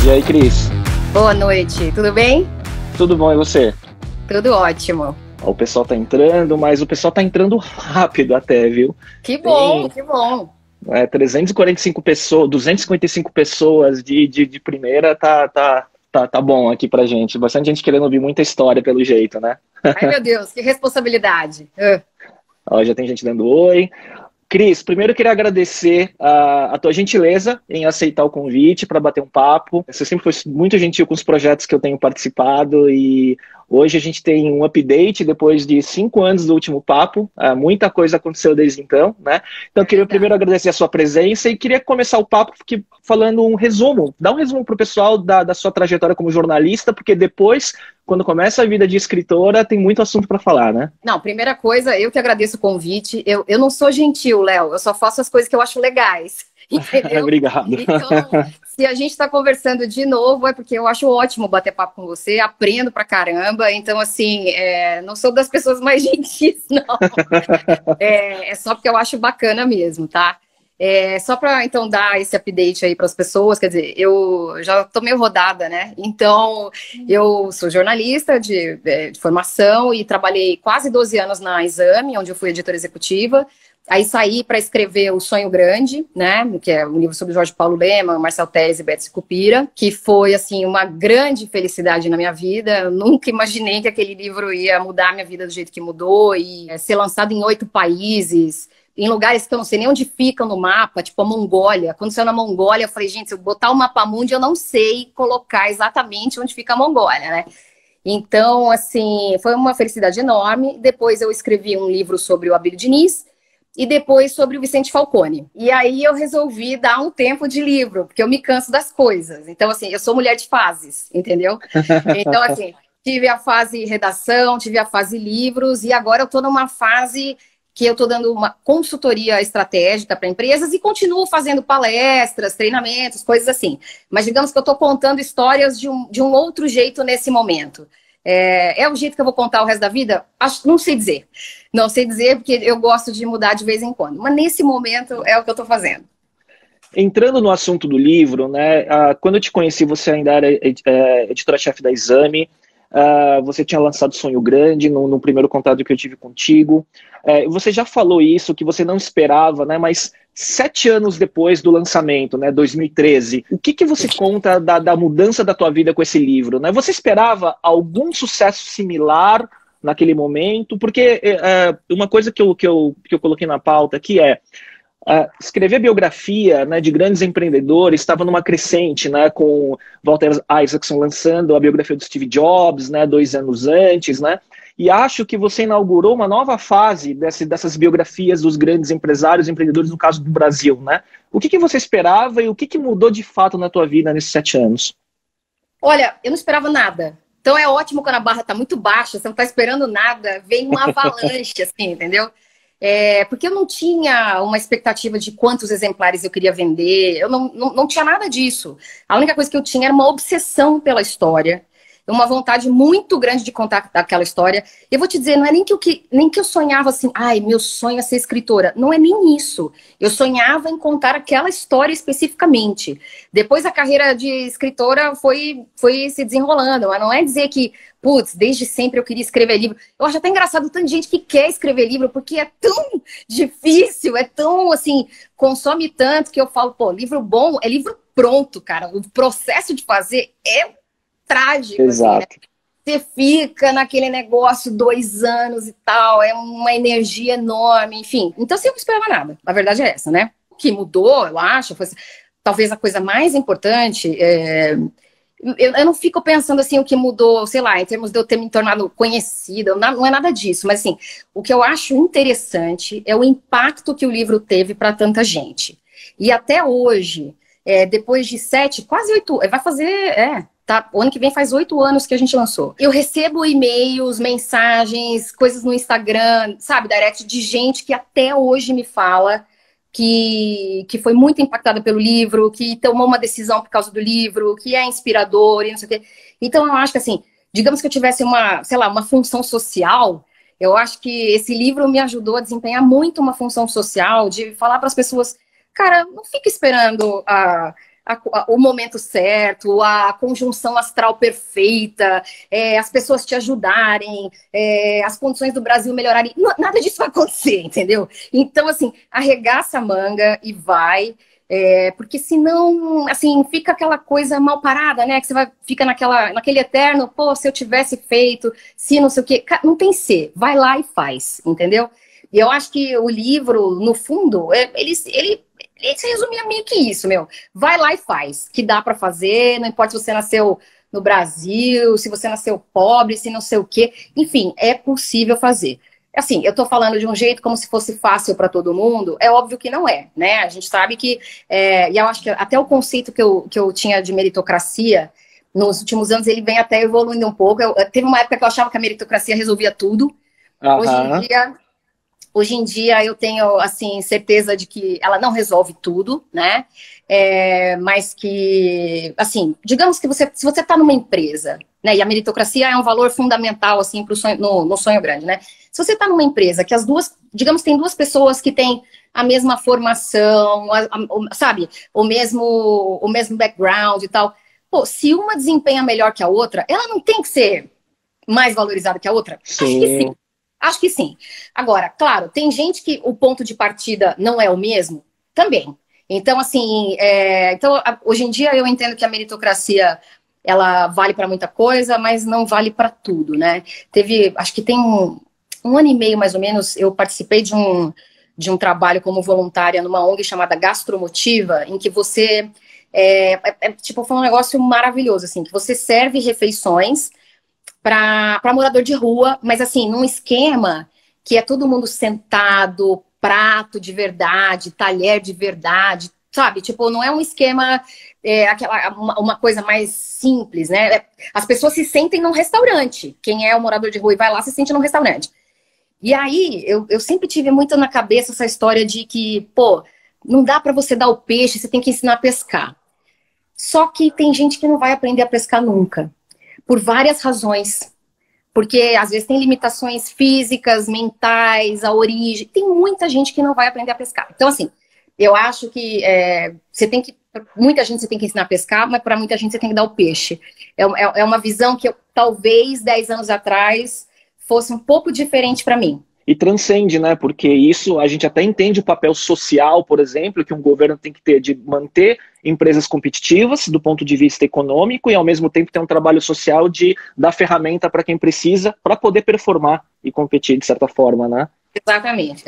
E aí, Cris? Boa noite, tudo bem? Tudo bom, e você? Tudo ótimo. Ó, o pessoal tá entrando, mas o pessoal tá entrando rápido até, viu? Que bom, Tem que bom. 345 pessoas, 255 pessoas de primeira, tá bom aqui pra gente. Bastante gente querendo ouvir muita história pelo jeito, né? Ai, meu Deus, que responsabilidade. Ó, já tem gente dando oi. Cris, primeiro eu queria agradecer a tua gentileza em aceitar o convite para bater um papo. Você sempre foi muito gentil com os projetos que eu tenho participado e hoje a gente tem um update depois de 5 anos do último papo. Muita coisa aconteceu desde então, né? Então eu queria primeiro agradecer a sua presença e queria começar o papo falando um resumo. Dá um resumo para o pessoal da sua trajetória como jornalista, porque depois, quando começa a vida de escritora, tem muito assunto para falar, né? Não, primeira coisa, eu que agradeço o convite. Eu não sou gentil, Léo, eu só faço as coisas que eu acho legais, entendeu? Obrigado. Então, se a gente está conversando de novo, é porque eu acho ótimo bater papo com você, aprendo pra caramba. Então, assim, não sou das pessoas mais gentis, não. É só porque eu acho bacana mesmo, tá? Só para então dar esse update aí para as pessoas, quer dizer, eu já tô meio rodada, né? Então, eu sou jornalista de formação e trabalhei quase 12 anos na Exame, onde eu fui editora executiva. Aí saí para escrever O Sonho Grande, né? Que é um livro sobre Jorge Paulo Lemann, Marcel Telles e Betsy Cupira, que foi assim uma grande felicidade na minha vida. Eu nunca imaginei que aquele livro ia mudar a minha vida do jeito que mudou e ser lançado em 8 países. Em lugares que eu não sei nem onde ficam no mapa, tipo a Mongólia. Quando saiu na Mongólia, eu falei, gente, se eu botar o mapa mundi, eu não sei colocar exatamente onde fica a Mongólia, né? Então, assim, foi uma felicidade enorme. Depois eu escrevi um livro sobre o Abílio Diniz e depois sobre o Vicente Falcone. E aí eu resolvi dar um tempo de livro, porque eu me canso das coisas. Então, assim, eu sou mulher de fases, entendeu? Então, assim, tive a fase redação, tive a fase livros e agora eu estou numa fase que eu estou dando uma consultoria estratégica para empresas e continuo fazendo palestras, treinamentos, coisas assim. Mas digamos que eu estou contando histórias de um outro jeito nesse momento. É o jeito que eu vou contar o resto da vida? Não sei dizer. Não sei dizer, porque eu gosto de mudar de vez em quando. Mas nesse momento é o que eu estou fazendo. Entrando no assunto do livro, né? Quando eu te conheci, você ainda era editora-chefe da Exame. Você tinha lançado Sonho Grande no primeiro contato que eu tive contigo. Você já falou isso, que você não esperava, né? Mas 7 anos depois do lançamento, né? 2013, o que você conta da mudança da tua vida com esse livro, né? Você esperava algum sucesso similar naquele momento? Porque uma coisa que eu coloquei na pauta aqui escrever biografia, né, de grandes empreendedores estava numa crescente, né, com Walter Isaacson lançando a biografia do Steve Jobs, né, 2 anos antes, né, e acho que você inaugurou uma nova fase dessas biografias dos grandes empresários e empreendedores, no caso do Brasil, né? O que você esperava e o que mudou de fato na tua vida nesses 7 anos? Olha, eu não esperava nada. Então é ótimo quando a barra está muito baixa, você não está esperando nada, vem uma avalanche, assim, entendeu? Porque eu não tinha uma expectativa de quantos exemplares eu queria vender, eu não tinha nada disso. A única coisa que eu tinha era uma obsessão pela história, uma vontade muito grande de contar aquela história. Eu vou te dizer, não é nem que eu sonhava assim, ai, meu sonho é ser escritora. Não é nem isso. Eu sonhava em contar aquela história especificamente. Depois a carreira de escritora foi se desenrolando, mas não é dizer que putz, desde sempre eu queria escrever livro. Eu acho até engraçado tanta gente que quer escrever livro, porque é tão difícil, é tão, assim, consome tanto que eu falo, pô, livro bom é livro pronto, cara. O processo de fazer é trágico, Exato. assim, né? Você fica naquele negócio 2 anos e tal, é uma energia enorme, enfim. Então, você não esperava nada. A verdade é essa, né? O que mudou, eu acho, foi talvez a coisa mais importante eu não fico pensando assim o que mudou, sei lá, em termos de eu ter me tornado conhecida, não é nada disso, mas assim, o que eu acho interessante é o impacto que o livro teve para tanta gente. E até hoje, depois de 7, quase 8, vai fazer, tá, o ano que vem faz 8 anos que a gente lançou. Eu recebo e-mails, mensagens, coisas no Instagram, sabe, direct de gente que até hoje me fala que foi muito impactada pelo livro, que tomou uma decisão por causa do livro, que é inspirador e não sei o quê. Então, eu acho que, assim, digamos que eu tivesse uma função social, eu acho que esse livro me ajudou a desempenhar muito uma função social, de falar para as pessoas, cara, não fica esperando o momento certo, a conjunção astral perfeita, as pessoas te ajudarem, as condições do Brasil melhorarem. Nada disso vai acontecer, entendeu? Então, assim, arregaça a manga e vai. Porque senão, assim, fica aquela coisa mal parada, né? Que você fica naquele eterno, pô, se eu tivesse feito, se não sei o quê. Não tem ser, vai lá e faz, entendeu? E eu acho que o livro, no fundo, ele se resumia meio que isso, meu. Vai lá e faz, que dá para fazer, não importa se você nasceu no Brasil, se você nasceu pobre, se não sei o quê. Enfim, é possível fazer. Assim, eu estou falando de um jeito como se fosse fácil para todo mundo, é óbvio que não é, né? A gente sabe que, e eu acho que até o conceito que eu tinha de meritocracia, nos últimos anos, ele vem até evoluindo um pouco. Teve uma época que eu achava que a meritocracia resolvia tudo. Hoje em dia eu tenho, assim, certeza de que ela não resolve tudo, né? Mas que, assim, digamos que se você está numa empresa, né? E a meritocracia é um valor fundamental, assim, pro sonho, no sonho grande, né? Se você está numa empresa que as duas, digamos, tem duas pessoas que têm a mesma formação, sabe? O mesmo background e tal. Pô, se uma desempenha melhor que a outra, ela não tem que ser mais valorizada que a outra? Sim. Acho que sim. Acho que sim. Agora, claro, tem gente que o ponto de partida não é o mesmo, também. Então, assim, hoje em dia eu entendo que a meritocracia, ela vale para muita coisa, mas não vale para tudo, né? Acho que tem um ano e meio, mais ou menos, eu participei de um trabalho como voluntária numa ONG chamada Gastromotiva, em que você, tipo, foi um negócio maravilhoso, assim, que você serve refeições para morador de rua, mas assim, num esquema que é todo mundo sentado, prato de verdade, talher de verdade, sabe? Tipo, não é um esquema, uma coisa mais simples, né? As pessoas se sentem num restaurante. Quem é o morador de rua e vai lá se sente num restaurante. E aí, eu sempre tive muito na cabeça essa história de que, pô, não dá para você dar o peixe, você tem que ensinar a pescar. Só que tem gente que não vai aprender a pescar nunca. Por várias razões, porque às vezes tem limitações físicas, mentais, a origem, tem muita gente que não vai aprender a pescar. Então, assim, eu acho que muita gente você tem que ensinar a pescar, mas para muita gente você tem que dar o peixe. É uma visão que talvez 10 anos atrás fosse um pouco diferente para mim. E transcende, né? Porque isso a gente até entende o papel social, por exemplo, que um governo tem que ter de manter empresas competitivas do ponto de vista econômico e ao mesmo tempo ter um trabalho social de dar ferramenta para quem precisa para poder performar e competir de certa forma, né? Exatamente.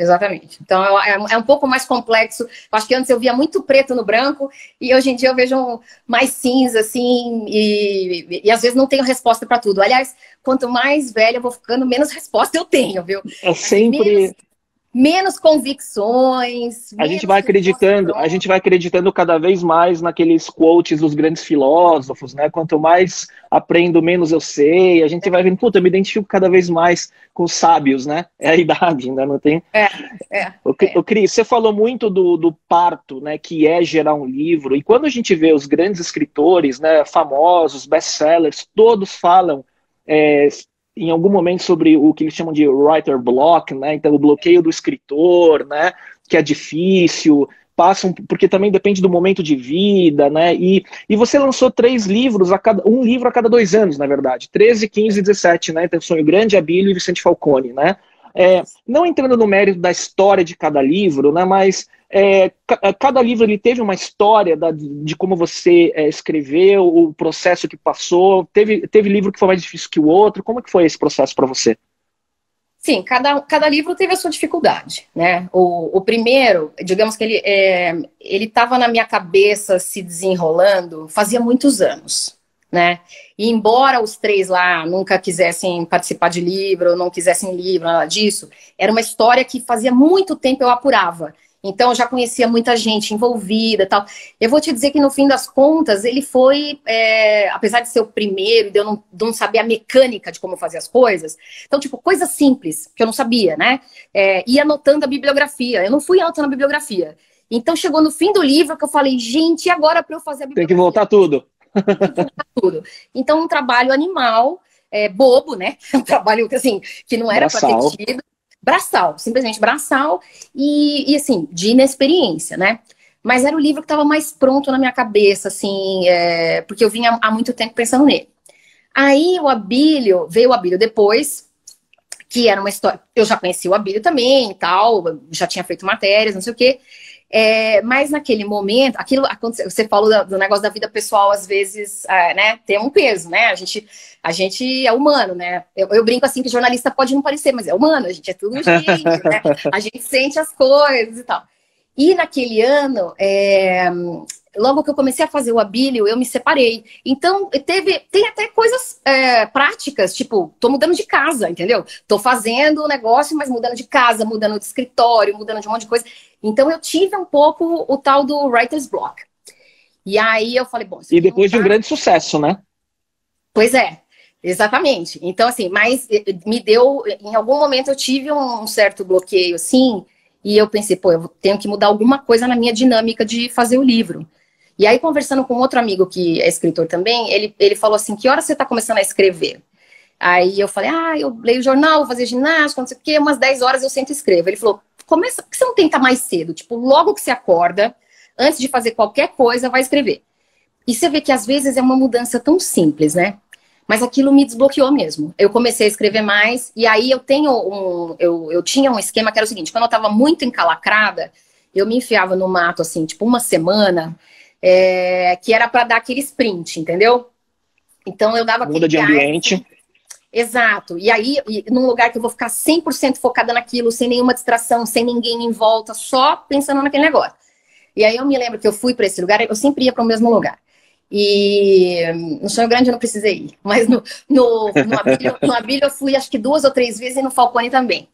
Então é um pouco mais complexo. Eu acho que antes eu via muito preto no branco e hoje em dia eu vejo mais cinza, assim, e às vezes não tenho resposta para tudo. Aliás, quanto mais velha eu vou ficando, menos resposta eu tenho, viu? É sempre... Menos convicções. A gente vai acreditando cada vez mais naqueles quotes dos grandes filósofos, né? Quanto mais aprendo, menos eu sei. A gente vai vendo, puta, eu me identifico cada vez mais com os sábios, né? É a idade, ainda não tem. Cris, você falou muito do parto, né? Que é gerar um livro. E quando a gente vê os grandes escritores, né? Famosos, best-sellers, todos falam em algum momento sobre o que eles chamam de writer block, né? Então o bloqueio do escritor, né? Que é difícil, porque também depende do momento de vida, né? E você lançou 3 livros, um livro a cada 2 anos, na verdade, 13, 15 e 17, né? Então Sonho Grande, Abílio e Vicente Falcone, né? Não entrando no mérito da história de cada livro, né? Mas cada livro ele teve uma história de como você escreveu, o processo que passou. Teve livro que foi mais difícil que o outro. Como que foi esse processo para você? Sim, cada livro teve a sua dificuldade, né? O primeiro, digamos que ele estava na minha cabeça se desenrolando fazia muitos anos, né? E embora os 3 lá nunca quisessem participar de livro, não quisessem livro, nada disso, era uma história que fazia muito tempo eu apurava. Então, eu já conhecia muita gente envolvida e tal. Eu vou te dizer que, no fim das contas, ele foi, apesar de ser o primeiro, de eu não saber a mecânica de como fazer as coisas, então, tipo, coisa simples, que eu não sabia, né? Ia anotando a bibliografia. Eu não fui anotando a bibliografia. Então, chegou no fim do livro que eu falei, gente, e agora para eu fazer a bibliografia? Tem que voltar tudo. Então, um trabalho animal, bobo, né? Um trabalho assim, que não era para ter tido. Braçal, simplesmente braçal e assim, de inexperiência, né? mas era o livro que estava mais pronto na minha cabeça, assim, porque eu vinha há muito tempo pensando nele. Aí veio o Abílio depois, que era uma história, eu já conheci o Abílio também e tal, já tinha feito matérias, não sei o quê, mas naquele momento, aquilo aconteceu, você falou do negócio da vida pessoal, às vezes, né, tem um peso, né, a gente é humano, né, eu brinco assim que jornalista pode não parecer, mas é humano, a gente é tudo gente, né, a gente sente as coisas e tal. E naquele ano, logo que eu comecei a fazer o Abílio, eu me separei. Então, tem até coisas práticas, tipo, tô mudando de casa, entendeu? Tô fazendo o negócio, mas mudando de casa, mudando de escritório, mudando de um monte de coisa. Então, eu tive um pouco o tal do writer's block. E aí eu falei, bom... E depois de um grande sucesso, né? Pois é, exatamente. Então, assim, mas me deu... Em algum momento eu tive um certo bloqueio, assim, e eu pensei, pô, eu tenho que mudar alguma coisa na minha dinâmica de fazer o livro. E aí, conversando com outro amigo que é escritor também, ele falou assim, que hora você está começando a escrever? Aí eu falei, eu leio jornal, vou fazer ginástica, não sei o quê, umas 10 horas eu sento e escrevo. Ele falou, começa, por que você não tenta mais cedo? Tipo, logo que você acorda, antes de fazer qualquer coisa, vai escrever. E você vê que às vezes é uma mudança tão simples, né? Mas aquilo me desbloqueou mesmo. Eu comecei a escrever mais, e aí eu tinha um esquema que era o seguinte, quando eu estava muito encalacrada, eu me enfiava no mato, assim, tipo, uma semana, que era para dar aquele sprint, entendeu? Então eu dava Muda de ambiente. Assim, exato. E aí, num lugar que eu vou ficar 100% focada naquilo, sem nenhuma distração, sem ninguém em volta, só pensando naquele negócio. E aí eu me lembro que eu fui para esse lugar, eu sempre ia para o mesmo lugar. E no Sonho Grande eu não precisei ir, mas no Abílio eu fui acho que 2 ou 3 vezes e no Falcone também.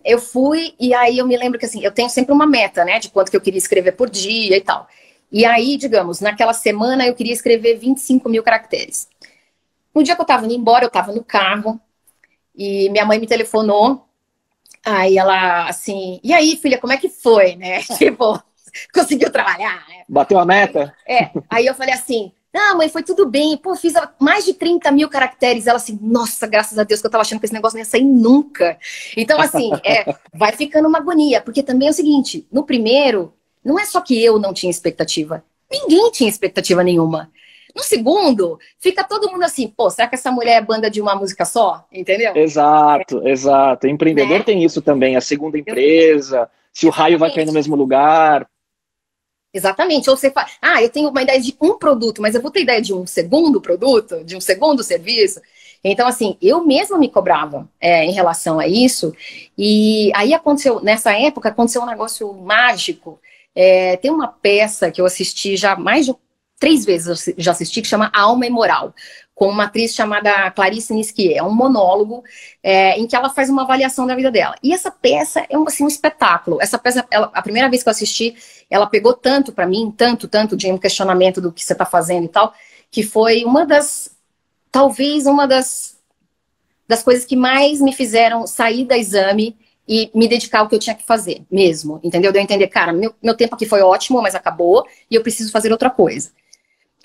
Eu fui e aí eu me lembro que assim, eu tenho sempre uma meta, né, de quanto que eu queria escrever por dia e tal. E aí, digamos, naquela semana eu queria escrever 25 mil caracteres. No dia que eu tava indo embora, eu tava no carro e minha mãe me telefonou. Aí ela, assim, e aí, filha, como é que foi, né? Tipo, conseguiu trabalhar, né? Bateu a meta? Aí eu falei assim, não, mãe, foi tudo bem. Pô, fiz mais de 30 mil caracteres. Ela assim, nossa, graças a Deus que eu tava achando que esse negócio não ia sair nunca. Então, assim, vai ficando uma agonia. Porque também é o seguinte, no primeiro, não é só que eu não tinha expectativa. Ninguém tinha expectativa nenhuma. No segundo, fica todo mundo assim, pô, será que essa mulher é banda de uma música só? Entendeu? Exato, exato. Empreendedor, né? Tem isso também, a segunda empresa, se o raio vai cair no mesmo lugar. Exatamente. Ou você fala, eu tenho uma ideia de um produto, mas eu vou ter ideia de um segundo produto, de um segundo serviço. Então, assim, eu mesma me cobrava em relação a isso. E aí nessa época, aconteceu um negócio mágico. Tem uma peça que eu assisti já mais de 3 vezes, eu já assisti, que chama Alma e Moral, com uma atriz chamada Clarice Nisquier. É um monólogo em que ela faz uma avaliação da vida dela. E essa peça é um espetáculo. Essa peça, a primeira vez que eu assisti, ela pegou tanto para mim, tanto de um questionamento do que você está fazendo e tal, que foi talvez uma das coisas que mais me fizeram sair da exame e me dedicar ao que eu tinha que fazer mesmo, entendeu? De eu entender, cara, meu tempo aqui foi ótimo, mas acabou, e eu preciso fazer outra coisa.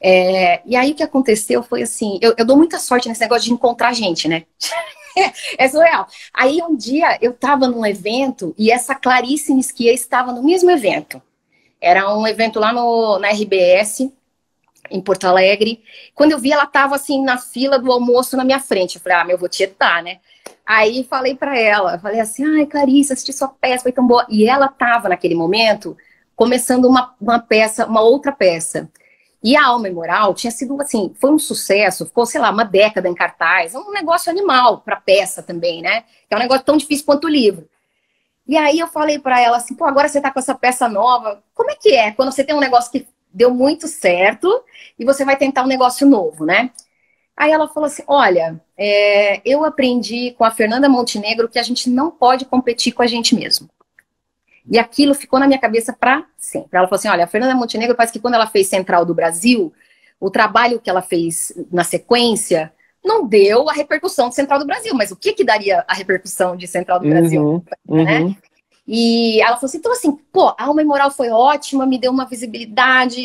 E aí o que aconteceu foi assim, eu dou muita sorte nesse negócio de encontrar gente, né? É surreal. Aí um dia eu estava num evento e essa Clarice Nisquier estava no mesmo evento. Era um evento lá na RBS, em Porto Alegre. Quando eu vi, ela estava assim na fila do almoço na minha frente. Eu falei, eu vou tietar, né? Aí falei para ela, falei assim, Clarice, assisti sua peça, foi tão boa. E ela estava naquele momento começando uma outra peça. E a Alma e Moral tinha sido assim, foi um sucesso, ficou, sei lá, uma década em cartaz, um negócio animal para peça também, né? Que é um negócio tão difícil quanto o livro. E aí eu falei para ela assim, agora você tá com essa peça nova, como é que é quando você tem um negócio que deu muito certo e você vai tentar um negócio novo, né? Aí ela falou assim, olha, eu aprendi com a Fernanda Montenegro que a gente não pode competir com a gente mesmo. E aquilo ficou na minha cabeça para sempre. Ela falou assim, olha, a Fernanda Montenegro parece que quando ela fez Central do Brasil, o trabalho que ela fez na sequência não deu a repercussão de Central do Brasil, mas o que daria a repercussão de Central do Brasil? Né? E ela falou assim, então assim, a Alma e Moral foi ótima, me deu uma visibilidade,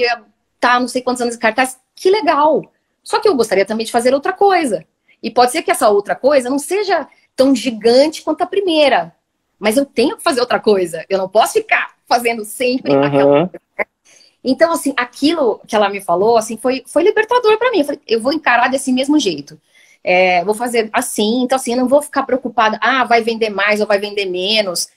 tá não sei quantos anos de cartaz, que legal. Só que eu gostaria também de fazer outra coisa. E pode ser que essa outra coisa não seja tão gigante quanto a primeira, mas eu tenho que fazer outra coisa. Eu não posso ficar fazendo sempre aquela coisa. Então, assim, aquilo que ela me falou, assim, foi libertador para mim. Eu falei, eu vou encarar desse mesmo jeito. Vou fazer assim, então assim, eu não vou ficar preocupada, vai vender mais ou vai vender menos.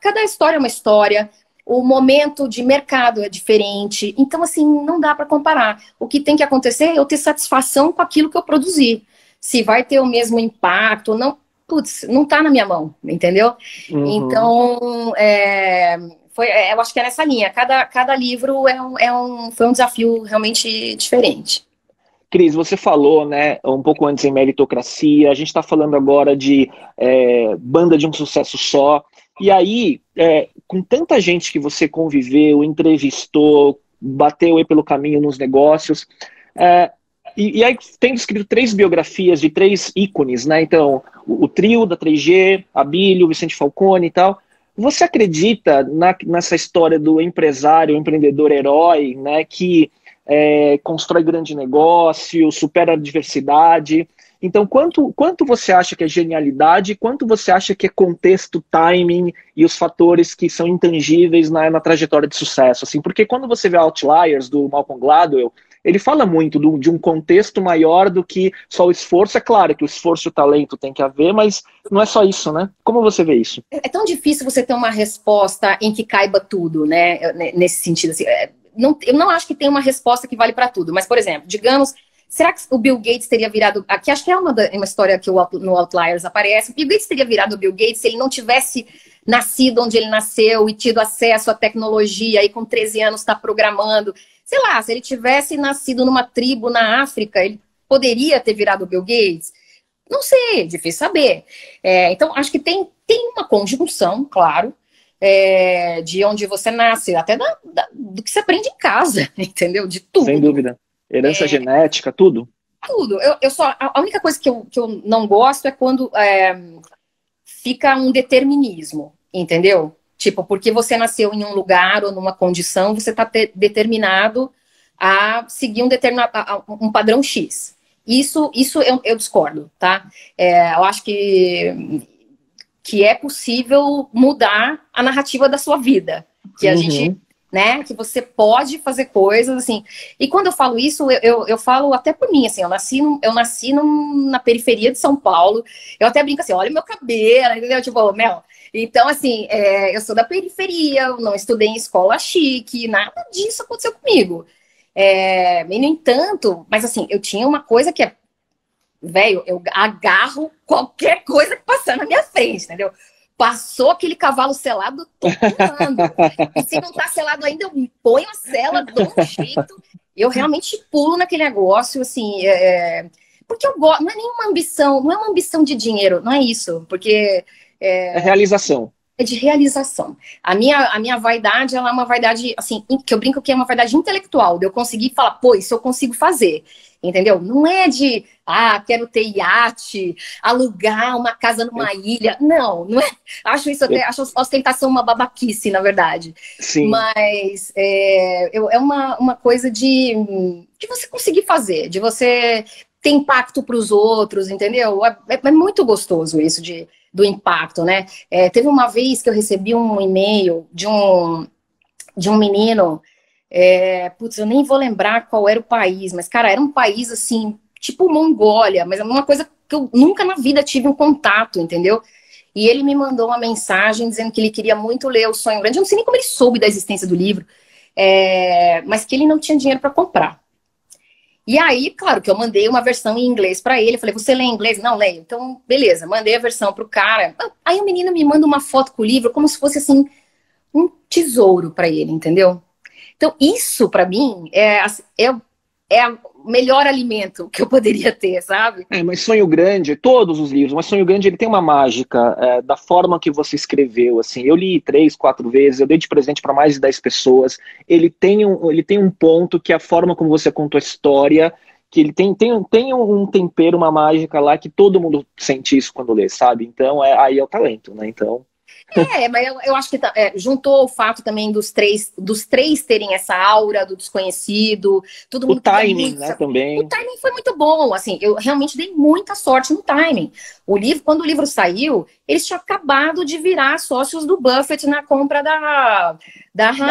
Cada história é uma história, o momento de mercado é diferente, então assim, não dá para comparar. O que tem que acontecer é eu ter satisfação com aquilo que eu produzi. Se vai ter o mesmo impacto, não, putz, não tá na minha mão, entendeu? Então, eu acho que é nessa linha, cada livro foi um desafio realmente diferente. Cris, você falou, né, um pouco antes em meritocracia, a gente está falando agora de banda de um sucesso só, e aí, com tanta gente que você conviveu, entrevistou, bateu aí pelo caminho nos negócios, e aí tendo escrito 3 biografias de 3 ícones, né, então, o trio da 3G, Abílio, Vicente Falcone e tal, você acredita nessa história do empresário, empreendedor herói, né, que constrói grande negócio, supera a adversidade? Então, quanto você acha que é genialidade, quanto você acha que é contexto, timing e os fatores que são intangíveis na trajetória de sucesso? Assim, porque quando você vê Outliers, do Malcolm Gladwell, ele fala muito de um contexto maior do que só o esforço. É claro que o esforço e o talento tem que haver, mas não é só isso, né? Como você vê isso? É tão difícil você ter uma resposta em que caiba tudo, né? Nesse sentido, assim, eu não acho que tem uma resposta que vale para tudo, mas, por exemplo, digamos, será que o Bill Gates teria virado, aqui acho que é uma história que no Outliers aparece, o Bill Gates teria virado o Bill Gates se ele não tivesse nascido onde ele nasceu e tido acesso à tecnologia, aí com 13 anos está programando, sei lá, se ele tivesse nascido numa tribo na África, ele poderia ter virado o Bill Gates? Não sei, difícil saber. Então, acho que tem uma conjunção, claro, de onde você nasce, até do que você aprende em casa, entendeu? De tudo. Sem dúvida. Herança genética, tudo? Tudo. A única coisa que eu não gosto é quando fica um determinismo, entendeu? Tipo, porque você nasceu em um lugar ou numa condição, você está determinado a seguir um padrão X. Isso eu discordo, tá? Eu acho que é possível mudar a narrativa da sua vida, que a gente, né, que você pode fazer coisas, assim, e quando eu falo isso, eu falo até por mim, assim, eu nasci na periferia de São Paulo, eu até brinco assim, olha o meu cabelo, entendeu, tipo, então, assim, eu sou da periferia, eu não estudei em escola chique, nada disso aconteceu comigo, e no entanto, mas assim, eu tinha uma coisa que velho, eu agarro qualquer coisa que passar na minha frente, entendeu? Passou aquele cavalo selado, tô pulando. E se não tá selado ainda, eu ponho a sela, dou um jeito. Eu realmente pulo naquele negócio, assim, porque eu gosto, não é nenhuma ambição, não é uma ambição de dinheiro, não é isso, porque... É realização. É de realização. A minha vaidade, ela é uma vaidade, assim, que eu brinco que é uma vaidade intelectual, de eu conseguir falar, pô, isso eu consigo fazer, entendeu? Não é de, quero ter iate, alugar uma casa numa ilha, não é, acho ostentação uma babaquice, na verdade. Sim. Mas é uma coisa de você conseguir fazer, de você ter impacto para os outros, entendeu? É muito gostoso isso do impacto, né? Teve uma vez que eu recebi um e-mail de um menino, putz, eu nem vou lembrar qual era o país, mas, cara, era um país, assim, tipo Mongólia, mas é uma coisa que eu nunca na vida tive um contato, entendeu? E ele me mandou uma mensagem dizendo que ele queria muito ler O Sonho Grande, eu não sei nem como ele soube da existência do livro, mas que ele não tinha dinheiro para comprar. E aí, claro, que eu mandei uma versão em inglês para ele. Eu falei, você lê em inglês? Não, leio. Então, beleza, mandei a versão pro cara. Aí o menino me manda uma foto com o livro, como se fosse, assim, um tesouro para ele, entendeu? Então, isso, para mim, é o melhor alimento que eu poderia ter, sabe? Mas Sonho Grande, todos os livros, mas Sonho Grande, ele tem uma mágica da forma que você escreveu, assim, eu li 3, 4 vezes, eu dei de presente para mais de 10 pessoas, ele tem um ponto que é a forma como você contou a história, que ele tem um tempero, uma mágica lá, que todo mundo sente isso quando lê, sabe? Então, aí é o talento, né? Então... Mas eu acho que juntou o fato também dos três terem essa aura do desconhecido, todo mundo O timing, né, também. O timing foi muito bom, assim, eu realmente dei muita sorte no timing. Quando o livro saiu, eles tinham acabado de virar sócios do Buffett na compra da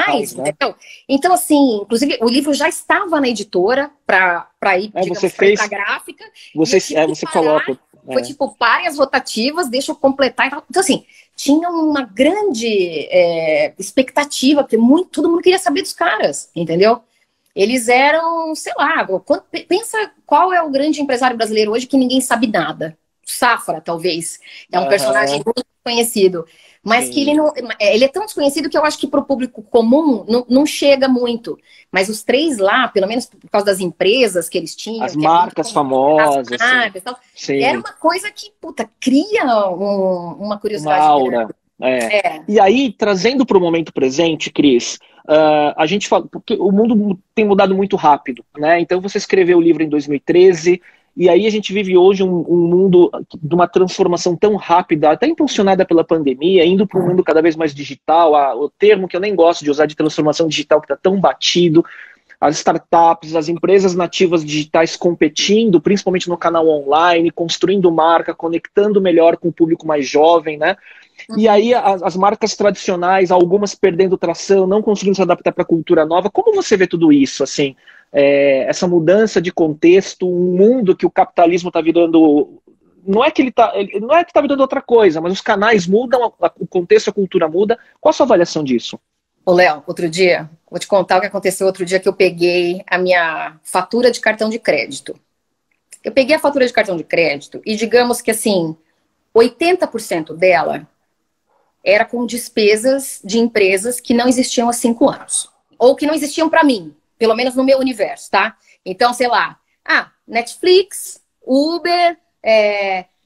Heinz, né? Entendeu? Então, assim, inclusive, o livro já estava na editora para ir, digamos, para a gráfica. Você coloca. Foi tipo, pare as rotativas, deixa eu completar. Então, assim, tinha uma grande expectativa, porque todo mundo queria saber dos caras, entendeu? Eles eram, sei lá, pensa qual é o grande empresário brasileiro hoje que ninguém sabe nada. Safra, talvez. É um personagem muito conhecido. Mas Sim. que ele é tão desconhecido que eu acho que para o público comum não chega muito. Mas os três lá, pelo menos por causa das empresas que eles tinham... As marcas famosas. As marcas, tal, era uma coisa que, cria uma curiosidade. Uma aura. E aí, trazendo para o momento presente, Cris, a gente fala, porque o mundo tem mudado muito rápido, né? Então você escreveu o livro em 2013, e aí a gente vive hoje um mundo de uma transformação tão rápida, até impulsionada pela pandemia, indo para um mundo cada vez mais digital, o termo que eu nem gosto de usar de transformação digital, que está tão batido, as startups, as empresas nativas digitais competindo, principalmente no canal online, construindo marca, conectando melhor com o público mais jovem, né? E aí as marcas tradicionais, algumas perdendo tração, não conseguindo se adaptar para a cultura nova. Como você vê tudo isso, assim? Essa mudança de contexto, um mundo que o capitalismo está virando... Não é que está virando outra coisa, mas os canais mudam, o contexto, a cultura muda. Qual a sua avaliação disso? Ô, Léo, outro dia, vou te contar o que aconteceu outro dia que eu peguei a minha fatura de cartão de crédito. Eu peguei a fatura de cartão de crédito e digamos que, assim, 80% dela era com despesas de empresas que não existiam há 5 anos. Ou que não existiam para mim, pelo menos no meu universo, tá? Então, sei lá, Netflix, Uber,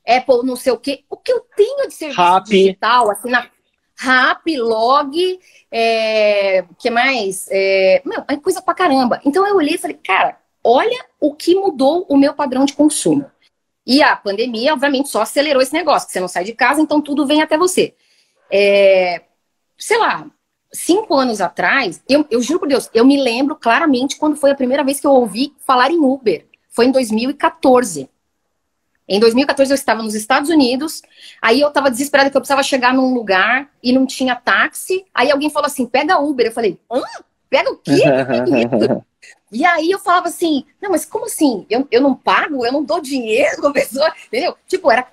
Apple, não sei o quê. O que eu tenho de serviço digital, assim, na Rappi, Log, que mais? É coisa pra caramba. Então eu olhei e falei, cara, olha o que mudou o meu padrão de consumo. E a pandemia, obviamente, só acelerou esse negócio, que você não sai de casa, então tudo vem até você. Sei lá, 5 anos atrás, eu juro por Deus, eu me lembro claramente quando foi a primeira vez que eu ouvi falar em Uber. Foi em 2014. Em 2014 eu estava nos Estados Unidos, aí eu estava desesperada que eu precisava chegar num lugar e não tinha táxi. Aí alguém falou assim, pega Uber. Eu falei, pega o quê? E aí eu falava assim, não, mas como assim? Eu não pago? Eu não dou dinheiro pra pessoa? Entendeu? Tipo, era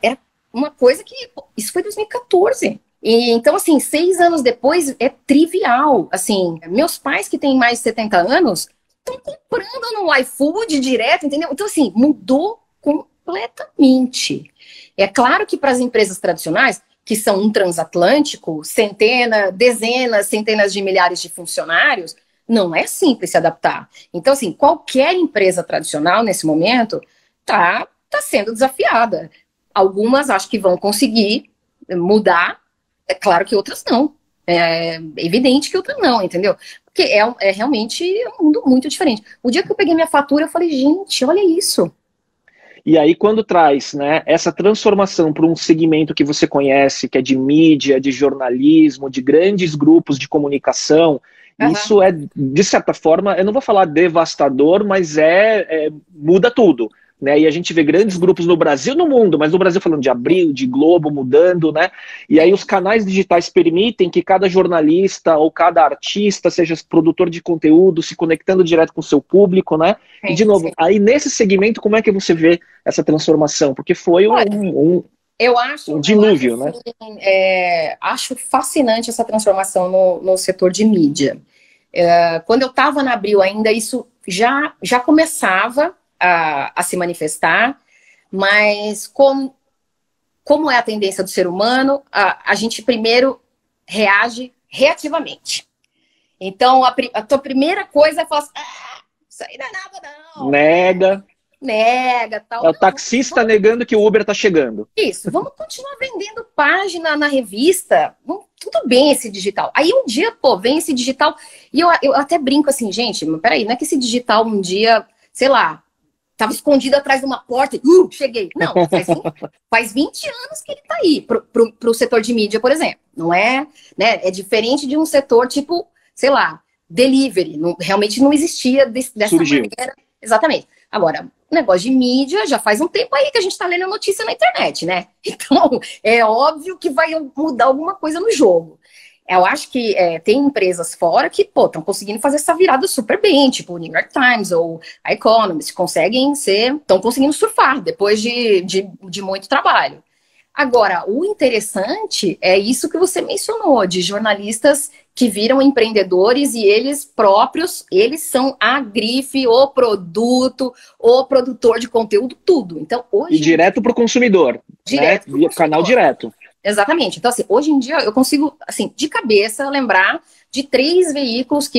uma coisa que... Isso foi 2014. E, então, assim, 6 anos depois é trivial. Assim, meus pais que têm mais de 70 anos estão comprando no iFood direto, entendeu? Então, assim, mudou completamente. É claro que para as empresas tradicionais, que são um transatlântico, dezenas, centenas de milhares de funcionários, não é simples se adaptar. Então, assim, qualquer empresa tradicional, nesse momento, tá sendo desafiada. Algumas acho que vão conseguir mudar, é claro que outras não. É evidente que outras não, entendeu? Porque é realmente um mundo muito diferente. O dia que eu peguei minha fatura, eu falei, gente, olha isso. E aí, quando traz, né, essa transformação para um segmento que você conhece, que é de mídia, de jornalismo, de grandes grupos de comunicação, isso é, de certa forma, eu não vou falar devastador, mas muda tudo. Né? E a gente vê grandes grupos no Brasil, no mundo, mas no Brasil falando de Abril, de Globo, mudando, né? E aí os canais digitais permitem que cada jornalista ou cada artista seja produtor de conteúdo, se conectando direto com o seu público, né? E de novo, aí nesse segmento, como é que você vê essa transformação? Porque foi eu acho, um dilúvio, né? Assim, acho fascinante essa transformação no setor de mídia. Quando eu estava na Abril ainda, isso já começava a se manifestar, mas como é a tendência do ser humano, a gente primeiro reage reativamente. Então, a tua primeira coisa é falar assim, isso aí não é nada, não. Nega, tal. É o taxista negando que o Uber tá chegando. Isso, vamos continuar vendendo página na revista, tudo bem esse digital. Aí um dia, vem esse digital, e eu até brinco assim, gente, mas peraí, não é que esse digital um dia, sei lá, estava escondido atrás de uma porta, cheguei. Não, faz 20 anos que ele está aí, para o setor de mídia, por exemplo. Não é, né? É diferente de um setor tipo, sei lá, delivery. Realmente não existia dessa maneira. Exatamente. Agora, o negócio de mídia já faz um tempo aí que a gente está lendo notícia na internet, né? Então, é óbvio que vai mudar alguma coisa no jogo. Eu acho que tem empresas fora que, estão conseguindo fazer essa virada super bem, tipo o New York Times ou a Economist, estão conseguindo surfar depois de muito trabalho. Agora, o interessante é isso que você mencionou, de jornalistas que viram empreendedores e eles próprios, eles são a grife, o produto, o produtor de conteúdo, tudo. Então, hoje... E direto para o consumidor, né? Via canal direto. Exatamente. Então, assim, hoje em dia eu consigo, assim, de cabeça, lembrar de 3 veículos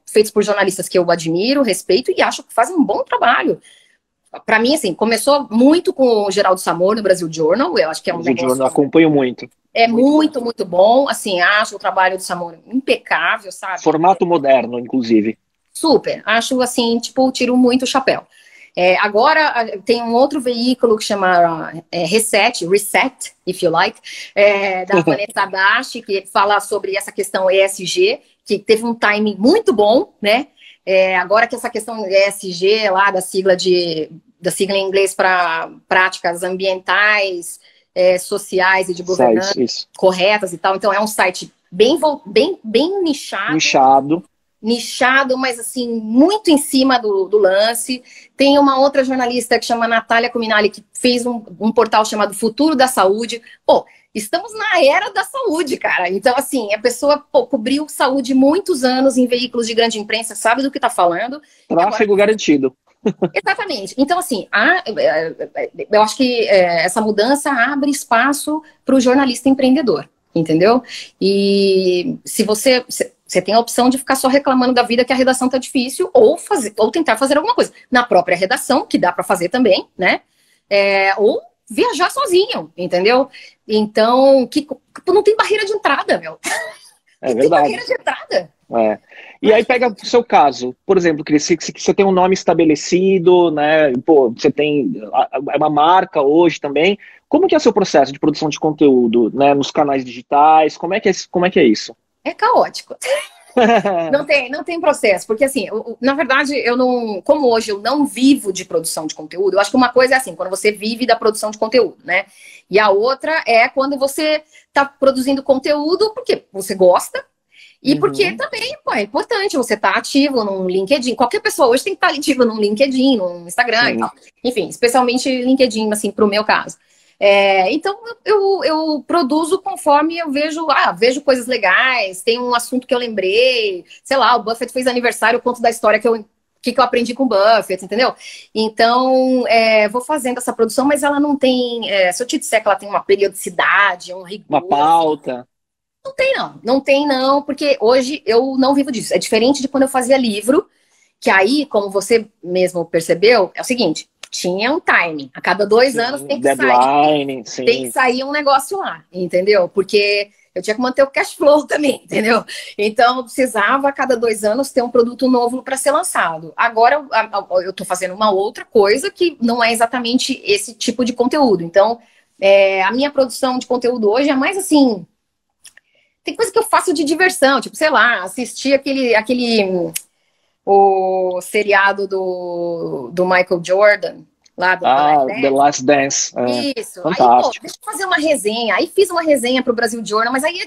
feitos por jornalistas que eu admiro, respeito e acho que fazem um bom trabalho. Para mim, assim, começou muito com o Geraldo Samor no Brasil Journal, eu acho que é um negócio... Journal, acompanho muito. É muito bom, assim, acho o trabalho do Samor impecável, sabe? Formato moderno, inclusive. Super, acho, assim, tipo, tiro muito o chapéu. Agora tem um outro veículo que chama Reset, if you like, da Vanessa Adachi, que fala sobre essa questão ESG, que teve um timing muito bom, né? Agora que essa questão ESG lá, da sigla em inglês para práticas ambientais, sociais e de governança corretas e tal, então é um site bem nichado, mas assim, muito em cima do lance. Tem uma outra jornalista que chama Natália Cuminali, que fez um portal chamado Futuro da Saúde. Estamos na era da saúde, cara. Então, assim, a pessoa cobriu saúde muitos anos em veículos de grande imprensa, sabe do que está falando. Tráfego garantido. Exatamente. Então, assim, eu acho que essa mudança abre espaço para o jornalista empreendedor, entendeu? E se você tem a opção de ficar só reclamando da vida que a redação tá difícil, ou tentar fazer alguma coisa na própria redação, que dá para fazer também, né? Ou viajar sozinho, entendeu? Então, não tem barreira de entrada, meu. É verdade. Tem barreira de entrada. E aí pega o seu caso, por exemplo, que você tem um nome estabelecido, né? Você tem uma marca hoje também. Como que é o seu processo de produção de conteúdo, né? Nos canais digitais? Como é que é isso? É caótico. Não tem processo, porque assim, na verdade, como hoje eu não vivo de produção de conteúdo, eu acho que uma coisa é assim, quando você vive da produção de conteúdo, né? E a outra é quando você tá produzindo conteúdo porque você gosta e porque também, é importante você estar ativo num LinkedIn. Qualquer pessoa hoje tem que estar ativa num LinkedIn, num Instagram e tal. Enfim, especialmente LinkedIn, assim, pro meu caso. Então, eu produzo conforme eu vejo coisas legais, tem um assunto que eu lembrei, sei lá, o Buffett fez aniversário, eu conto da história que eu aprendi com o Buffett, entendeu? Então, vou fazendo essa produção, mas ela não tem, se eu te disser que ela tem uma periodicidade, um rigor... Uma pauta... Não tem não, porque hoje eu não vivo disso. É diferente de quando eu fazia livro, que aí, como você mesmo percebeu, é o seguinte... Tinha um time. A cada 2 anos tem que deadline, sair. Tem que sair um negócio lá, entendeu? Porque eu tinha que manter o cash flow também, entendeu? Então, eu precisava, a cada 2 anos, ter um produto novo para ser lançado. Agora, eu estou fazendo uma outra coisa que não é exatamente esse tipo de conteúdo. Então, a minha produção de conteúdo hoje é mais assim... Tem coisa que eu faço de diversão, tipo, sei lá, assistir o seriado do Michael Jordan, lá do The Last Dance. Isso. Fantástico. Aí, deixa eu fazer uma resenha. Aí fiz uma resenha para o Brasil Journal, mas aí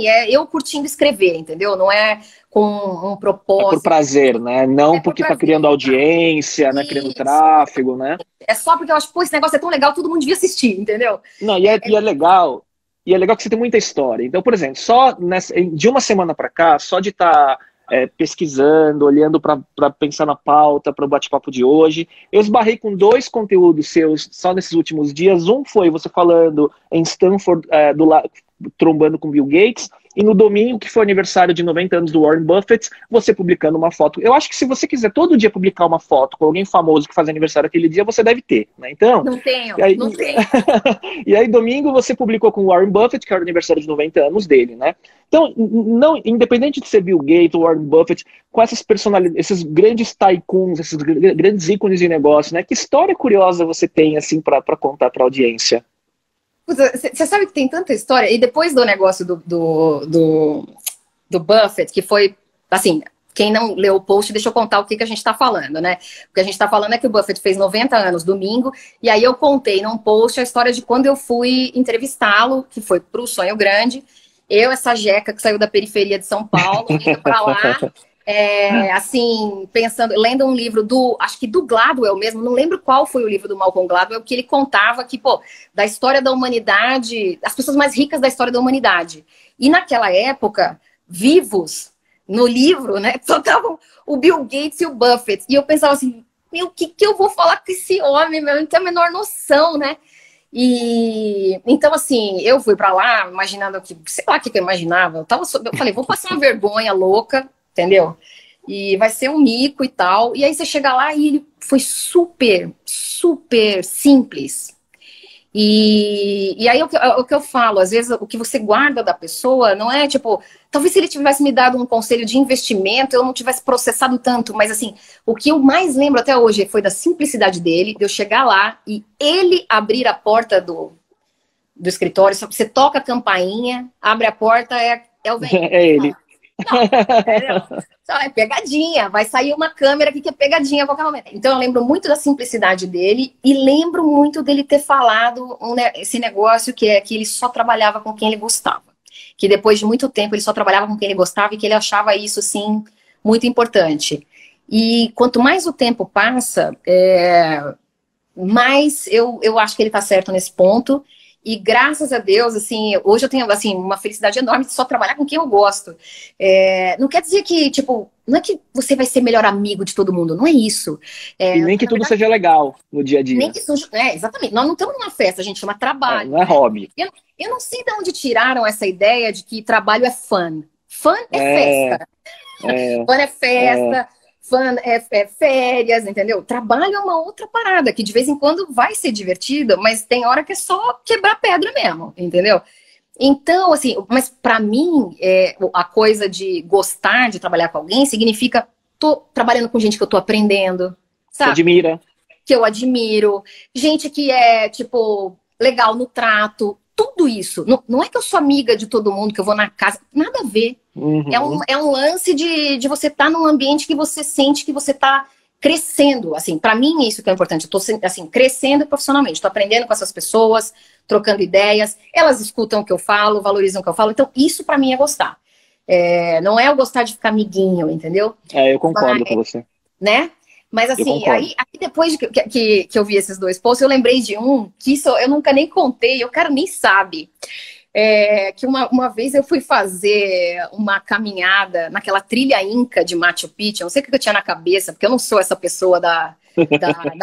é eu curtindo escrever, entendeu? Não é com um propósito. É por prazer, né? Não porque tá criando audiência, né? Criando tráfego, né? É só porque eu acho, esse negócio é tão legal, todo mundo devia assistir, entendeu? Não, e é legal. E é legal que você tem muita história. Então, por exemplo, de uma semana para cá, só de estar pesquisando, olhando para pensar na pauta, para o bate-papo de hoje, eu esbarrei com 2 conteúdos seus só nesses últimos dias. Um foi você falando em Stanford, trombando com Bill Gates, e no domingo, que foi o aniversário de 90 anos do Warren Buffett, você publicando uma foto. Eu acho que se você quiser todo dia publicar uma foto com alguém famoso que faz aniversário aquele dia, você deve ter, né? Então, Não tenho, e aí, não tenho. E aí domingo você publicou com o Warren Buffett, que era o aniversário de 90 anos dele, né? Então, não, independente de ser Bill Gates ou Warren Buffett, com essas personalidades, esses grandes tycoons, esses grandes ícones de negócio, né? Que história curiosa você tem, assim, para contar para a audiência? Você sabe que tem tanta história, e depois do negócio do Buffett, que foi, assim, quem não leu o post, deixa eu contar o que a gente está falando, né? O que a gente está falando é que o Buffett fez 90 anos domingo, e aí eu contei num post a história de quando eu fui entrevistá-lo, que foi para o Sonho Grande, eu, essa jeca que saiu da periferia de São Paulo, indo para lá, assim, pensando, lendo um livro acho que do Gladwell mesmo, não lembro qual foi o livro do Malcolm Gladwell, que ele contava que, pô, da história da humanidade, as pessoas mais ricas da história da humanidade. E naquela época, vivos no livro, né, só estavam o Bill Gates e o Buffett. E eu pensava assim, meu, o que eu vou falar com esse homem, meu? Não tem a menor noção, né? E então, assim, eu fui para lá imaginando que, sei lá o que eu imaginava. Eu falei, vou passar uma vergonha louca, entendeu? E vai ser um mico e tal. E aí você chega lá e ele foi super, super simples. E aí o que eu falo, às vezes o que você guarda da pessoa não é tipo, talvez se ele tivesse me dado um conselho de investimento, eu não tivesse processado tanto, mas assim, o que eu mais lembro até hoje foi da simplicidade dele, de eu chegar lá e ele abrir a porta do escritório, só que você toca a campainha, abre a porta, é o velho. É ele. Não, é pegadinha, vai sair uma câmera aqui que é pegadinha a qualquer momento. Então eu lembro muito da simplicidade dele e lembro muito dele ter falado esse negócio que é que ele só trabalhava com quem ele gostava. Que depois de muito tempo ele só trabalhava com quem ele gostava e que ele achava isso, sim, muito importante. E quanto mais o tempo passa, mais eu acho que ele está certo nesse ponto. E graças a Deus, assim, hoje eu tenho assim, uma felicidade enorme de só trabalhar com quem eu gosto. Não quer dizer que, tipo, não é que você vai ser melhor amigo de todo mundo, não é isso. E nem que tudo seja legal no dia a dia. Nem que seja, exatamente. Nós não estamos numa festa, a gente chama trabalho. Não é hobby. Eu não sei de onde tiraram essa ideia de que trabalho é fun. Fun é festa. Fun é festa. Fun é férias, entendeu? Trabalho é uma outra parada, que de vez em quando vai ser divertida, mas tem hora que é só quebrar pedra mesmo, entendeu? Então, assim, mas para mim, a coisa de gostar de trabalhar com alguém significa tô trabalhando com gente que eu tô aprendendo, sabe? Você admira. Que eu admiro, gente que é, tipo, legal no trato, tudo isso. Não é que eu sou amiga de todo mundo, que eu vou na casa, nada a ver. Uhum. É um lance de você estar num ambiente que você sente que você está crescendo. Assim, para mim, isso que é importante. Eu estou assim, crescendo profissionalmente, estou aprendendo com essas pessoas, trocando ideias, elas escutam o que eu falo, valorizam o que eu falo. Então, isso para mim é gostar. Não é eu gostar de ficar amiguinho, entendeu? Eu concordo com você. Né? Mas assim, aí depois que eu vi esses dois posts, eu lembrei de um que isso eu nunca nem contei, o cara nem sabe. Que uma vez eu fui fazer uma caminhada naquela trilha inca de Machu Picchu, eu não sei o que eu tinha na cabeça, porque eu não sou essa pessoa da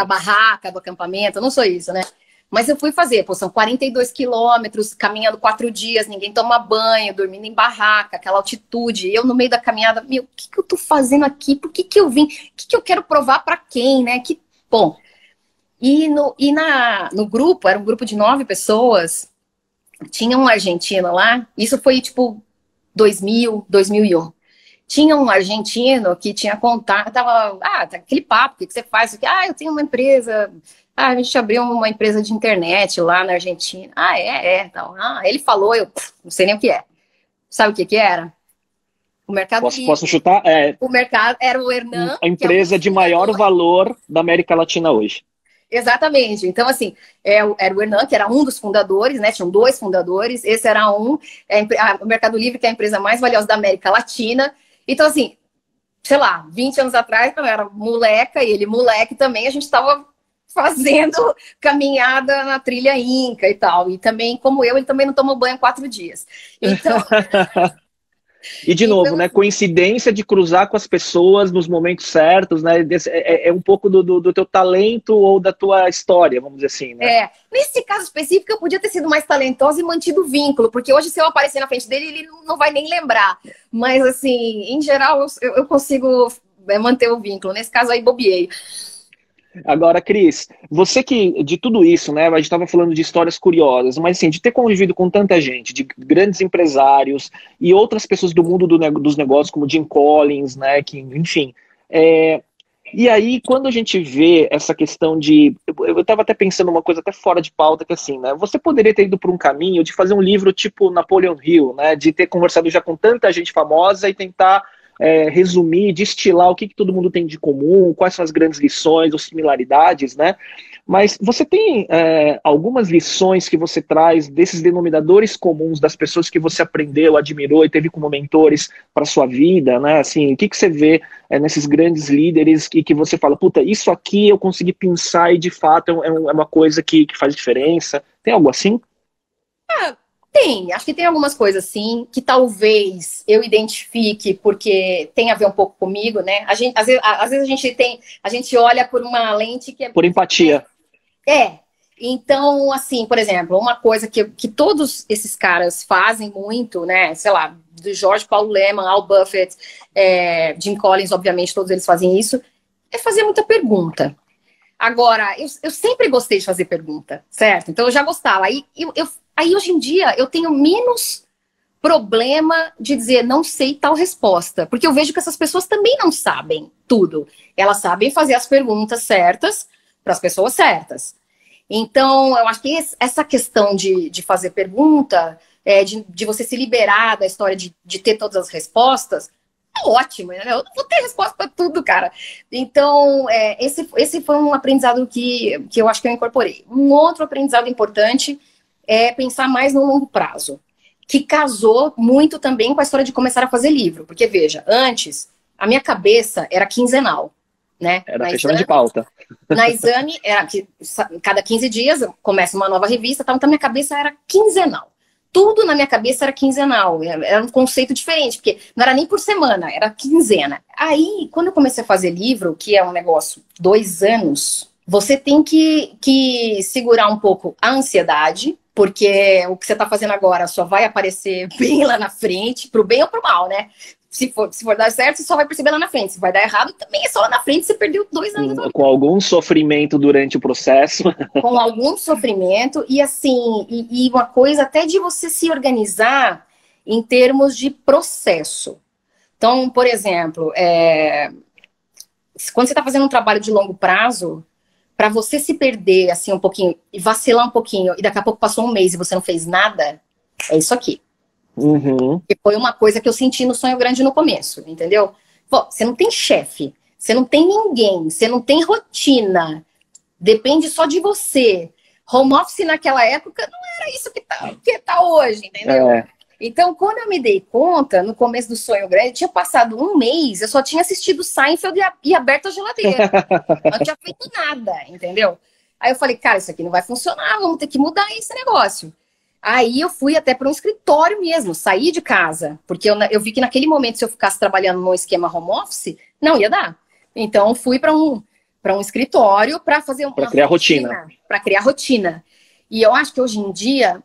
barraca, do acampamento, eu não sou isso, né? Mas eu fui fazer, são 42 quilômetros, caminhando 4 dias, ninguém toma banho, dormindo em barraca, aquela altitude. Eu, no meio da caminhada, meu, o que eu tô fazendo aqui? Por que eu vim? O que eu quero provar para quem, né? Bom. E no grupo, era um grupo de 9 pessoas, tinha um argentino lá, isso foi tipo 2000, 2001. Tinha um argentino que tinha contato, tá aquele papo, o que você faz? Eu tenho uma empresa... a gente abriu uma empresa de internet lá na Argentina. Então, ele falou, eu não sei nem o que é. Sabe o que era? O Mercado Livre. Posso chutar? O mercado era o Hernan. A empresa de maior valor da América Latina hoje. Exatamente. Então, assim, era o Hernan, que era um dos fundadores, né? Tinham 2 fundadores. Esse era um. O Mercado Livre, que é a empresa mais valiosa da América Latina. Então, assim, sei lá, 20 anos atrás, eu era moleca, e ele moleque também, a gente estava fazendo caminhada na trilha inca e tal. E também, como eu, ele também não tomou banho 4 dias. Então, E, de novo, né, coincidência de cruzar com as pessoas nos momentos certos, né, é um pouco do teu talento ou da tua história, vamos dizer assim, né? Nesse caso específico, eu podia ter sido mais talentosa e mantido o vínculo, porque hoje, se eu aparecer na frente dele, ele não vai nem lembrar. Mas, assim, em geral, eu consigo manter o vínculo. Nesse caso aí, bobiei. Agora, Cris, você que, de tudo isso, né, a gente estava falando de histórias curiosas, mas assim, de ter convivido com tanta gente, de grandes empresários e outras pessoas do mundo dos negócios, como Jim Collins, né, que, enfim, e aí, quando a gente vê essa questão de... Eu estava até pensando uma coisa até fora de pauta, que assim, né, você poderia ter ido por um caminho de fazer um livro tipo Napoleon Hill, né, de ter conversado já com tanta gente famosa e tentar resumir, destilar o que todo mundo tem de comum, quais são as grandes lições ou similaridades, né? Mas você tem algumas lições que você traz desses denominadores comuns das pessoas que você aprendeu, admirou e teve como mentores para sua vida, né? Assim, o que você vê nesses grandes líderes que você fala, puta, isso aqui eu consegui pensar e de fato é uma coisa que faz diferença? Tem algo assim? Tem, acho que tem algumas coisas assim que talvez eu identifique porque tem a ver um pouco comigo, né? Às vezes a gente olha por uma lente que é por empatia. Então, assim, por exemplo, uma coisa que todos esses caras fazem muito, né? Sei lá, do George Paulo Lemann, Al Buffett, Jim Collins, obviamente, todos eles fazem isso, é fazer muita pergunta. Agora, eu sempre gostei de fazer pergunta, certo? Então eu já gostava. Aí hoje em dia eu tenho menos problema de dizer não sei tal resposta, porque eu vejo que essas pessoas também não sabem tudo. Elas sabem fazer as perguntas certas para as pessoas certas. Então, eu acho que essa questão de fazer pergunta, de você se liberar da história de ter todas as respostas, é ótimo, né? Eu não vou ter resposta para tudo, cara. Então, esse foi um aprendizado que eu acho que eu incorporei. Um outro aprendizado importante é pensar mais no longo prazo, que casou muito também com a história de começar a fazer livro. Porque, veja, antes, a minha cabeça era quinzenal, né? Era fechada de pauta. Na Exame, cada 15 dias começa uma nova revista, então minha cabeça era quinzenal. Tudo na minha cabeça era quinzenal, era um conceito diferente, porque não era nem por semana, era quinzena. Aí, quando eu comecei a fazer livro, que é um negócio 2 anos, você tem que segurar um pouco a ansiedade, porque o que você está fazendo agora só vai aparecer bem lá na frente, pro bem ou pro mal, né? Se for dar certo, você só vai perceber lá na frente. Se vai dar errado, também é só lá na frente, você perdeu 2 anos. Com algum sofrimento durante o processo. Com algum sofrimento, e assim, e uma coisa até de você se organizar em termos de processo. Então, por exemplo, quando você está fazendo um trabalho de longo prazo, para você se perder assim um pouquinho, e vacilar um pouquinho, e daqui a pouco passou um mês e você não fez nada, é isso aqui. Uhum. E foi uma coisa que eu senti no Sonho Grande no começo, entendeu? Pô, você não tem chefe, você não tem ninguém, você não tem rotina, depende só de você. Home office naquela época não era isso que tá hoje, entendeu? Então, quando eu me dei conta, no começo do Sonho Grande, tinha passado um mês, eu só tinha assistido Seinfeld e aberto a geladeira. Não tinha feito nada, entendeu? Aí eu falei, cara, isso aqui não vai funcionar, vamos ter que mudar esse negócio. Aí eu fui até para um escritório mesmo, saí de casa, porque eu vi que naquele momento, se eu ficasse trabalhando no esquema home office, não ia dar. Então, fui para um escritório para fazer uma rotina. Para criar rotina. E eu acho que hoje em dia,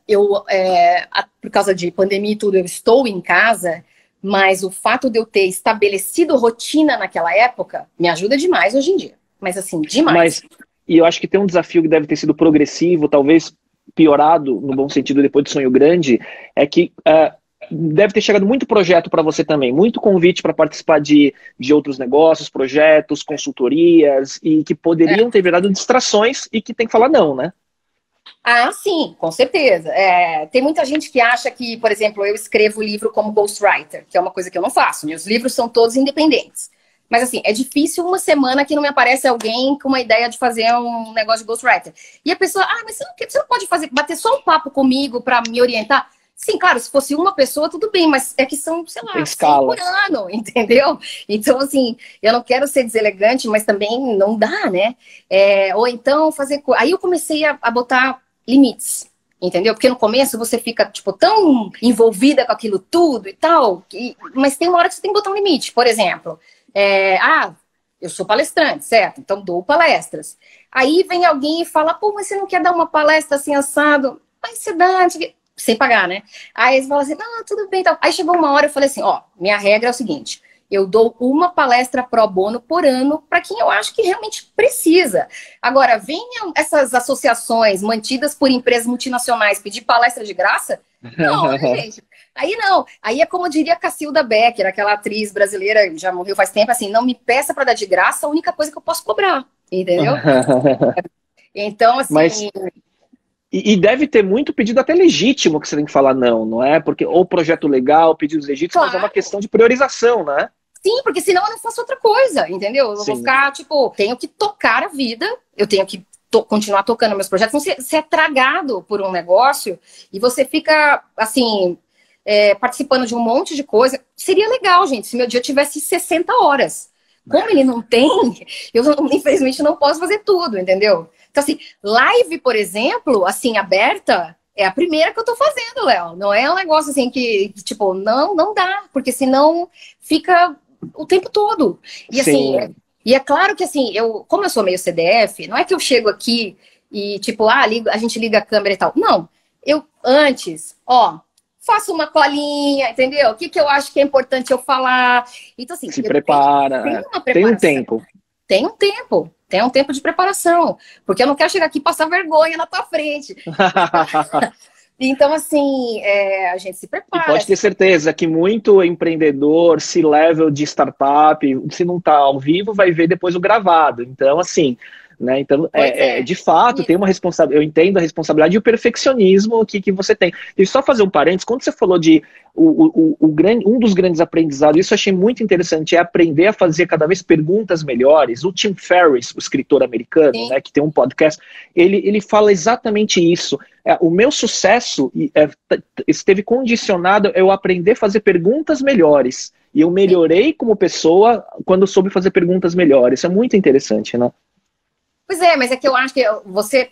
por causa de pandemia e tudo, eu estou em casa, mas o fato de eu ter estabelecido rotina naquela época me ajuda demais hoje em dia. Mas assim, demais. E eu acho que tem um desafio que deve ter sido progressivo, talvez piorado, no bom sentido, depois do Sonho Grande, é que deve ter chegado muito projeto para você também, muito convite para participar de outros negócios, projetos, consultorias, e que poderiam ter virado distrações e que tem que falar não, né? Ah, sim, com certeza. Tem muita gente que acha que, por exemplo, eu escrevo livro como ghostwriter, que é uma coisa que eu não faço. Meus livros são todos independentes. Mas, assim, é difícil uma semana que não me aparece alguém com uma ideia de fazer um negócio de ghostwriter. E a pessoa, mas você não pode bater só um papo comigo para me orientar? Sim, claro, se fosse uma pessoa, tudo bem, mas é que são, sei lá, 100 por ano, entendeu? Então, assim, eu não quero ser deselegante, mas também não dá, né? Ou então fazer... Aí eu comecei a botar limites. entendeu? Porque no começo você fica, tipo, tão envolvida com aquilo tudo e tal, mas tem uma hora que você tem que botar um limite. Por exemplo, eu sou palestrante, certo? Então dou palestras. Aí vem alguém e fala, pô, mas você não quer dar uma palestra assim, assado? Mas você dá, sem pagar, né? Aí eles falam assim, não, tudo bem, tal. Aí chegou uma hora, eu falei assim, ó, minha regra é o seguinte, eu dou uma palestra pro bono por ano para quem eu acho que realmente precisa. Agora, venham essas associações mantidas por empresas multinacionais pedir palestra de graça? Não, né, gente? Aí não. Aí é como diria Cacilda Becker, aquela atriz brasileira, já morreu faz tempo, assim, não me peça para dar de graça a única coisa que eu posso cobrar, entendeu? Então, assim... Mas... E deve ter muito pedido até legítimo que você tem que falar não é? Porque ou projeto legal, pedidos legítimos, claro. Mas é uma questão de priorização, né? Sim, porque senão eu não faço outra coisa, entendeu? Eu vou ficar, tipo, tenho que tocar a vida, eu tenho que continuar tocando meus projetos. Então, você é tragado por um negócio e você fica, assim, participando de um monte de coisa. Seria legal, gente, se meu dia tivesse 60 horas. Como ele não tem, eu infelizmente não posso fazer tudo, entendeu? Então, assim, live, por exemplo, assim, aberta, é a primeira que eu tô fazendo, Léo. Não é um negócio assim que tipo, não dá, porque senão fica o tempo todo. E assim, e é claro que assim, como eu sou meio CDF, não é que eu chego aqui e tipo, a gente liga a câmera e tal. Não, eu antes, faço uma colinha, entendeu? O que eu acho que é importante eu falar. Então, assim, se prepara. Tem uma preparação. Tem um tempo de preparação, porque eu não quero chegar aqui e passar vergonha na tua frente. Então, assim, a gente se prepara. E pode ter certeza que muito empreendedor, C-level de startup, se não está ao vivo, vai ver depois o gravado. Então, assim, né? Então, de fato, tem uma responsabilidade. Eu entendo a responsabilidade e o perfeccionismo que você tem. Deixa eu só fazer um parênteses. Quando você falou de um dos grandes aprendizados, isso eu achei muito interessante, é aprender a fazer cada vez perguntas melhores. O Tim Ferriss, o escritor americano, né, que tem um podcast, ele fala exatamente isso. O meu sucesso esteve condicionado a eu aprender a fazer perguntas melhores. E eu melhorei como pessoa quando eu soube fazer perguntas melhores. Isso é muito interessante, né? Pois é, mas é que eu acho que você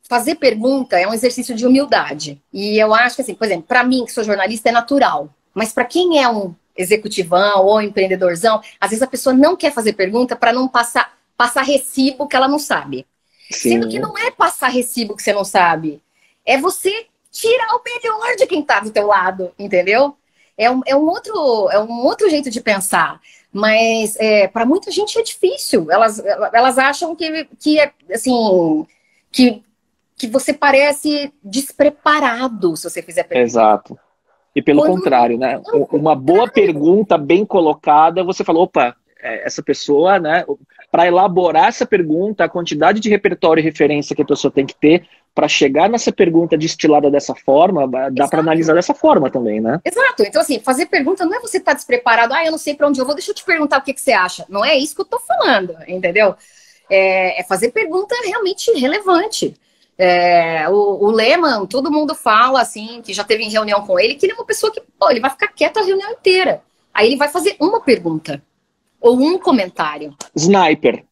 fazer pergunta é um exercício de humildade. E eu acho que, assim, por exemplo, para mim, que sou jornalista, é natural. Mas para quem é um executivão ou empreendedorzão, às vezes a pessoa não quer fazer pergunta para não passar recibo que ela não sabe. Sim. Sendo que não é passar recibo que você não sabe. É você tirar o melhor de quem está do teu lado, entendeu? É um outro jeito de pensar. Mas para muita gente é difícil. Elas acham que assim, que você parece despreparado se você fizer pergunta. Exato. E pelo contrário, né? Uma boa pergunta bem colocada, você falou, opa, essa pessoa, né? Para elaborar essa pergunta, a quantidade de repertório e referência que a pessoa tem que ter para chegar nessa pergunta destilada dessa forma, dá para analisar dessa forma também, né? Exato. Então, assim, fazer pergunta não é você estar despreparado, eu não sei para onde eu vou, deixa eu te perguntar o que você acha. Não é isso que eu tô falando, entendeu? É fazer pergunta realmente relevante. O Lehman, todo mundo fala, assim, que já teve em reunião com ele, que ele é uma pessoa que, ele vai ficar quieto a reunião inteira. Aí ele vai fazer uma pergunta. Ou um comentário. Sniper,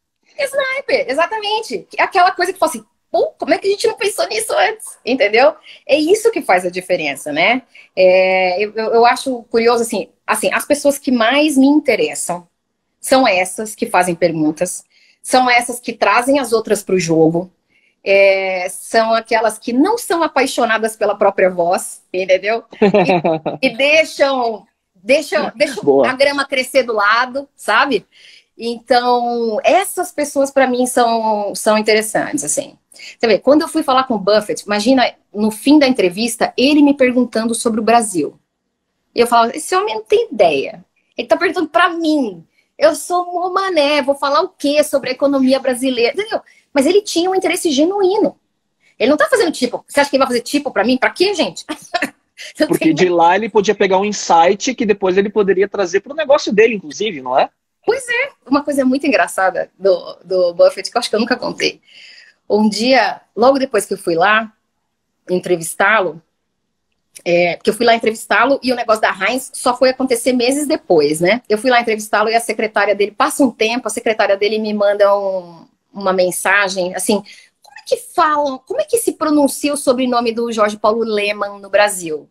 exatamente. Aquela coisa que fala assim, como é que a gente não pensou nisso antes? Entendeu? É isso que faz a diferença, né? Eu acho curioso, assim, as pessoas que mais me interessam são essas que fazem perguntas, são essas que trazem as outras para o jogo, são aquelas que não são apaixonadas pela própria voz, entendeu? E deixam a grama crescer do lado, sabe? Então, essas pessoas, para mim, são interessantes, assim. Você vê, quando eu fui falar com o Buffett, imagina, no fim da entrevista, ele me perguntando sobre o Brasil. E eu falava, esse homem não tem ideia. Ele tá perguntando para mim. Eu sou um mané, vou falar o quê sobre a economia brasileira? Entendeu? Mas ele tinha um interesse genuíno. Ele não tá fazendo tipo. Você acha que ele vai fazer tipo para mim? Para quê, gente? Porque de lá ele podia pegar um insight que depois ele poderia trazer para o negócio dele, inclusive, não é? Pois é. Uma coisa muito engraçada do Buffett, que eu acho que eu nunca contei. Um dia, logo depois que eu fui lá entrevistá-lo, porque eu fui lá entrevistá-lo e o negócio da Heinz só foi acontecer meses depois, né? Eu fui lá entrevistá-lo e a secretária dele, passa um tempo, a secretária dele me manda uma mensagem, assim, como é que falam, como é que se pronuncia o sobrenome do Jorge Paulo Lemann no Brasil?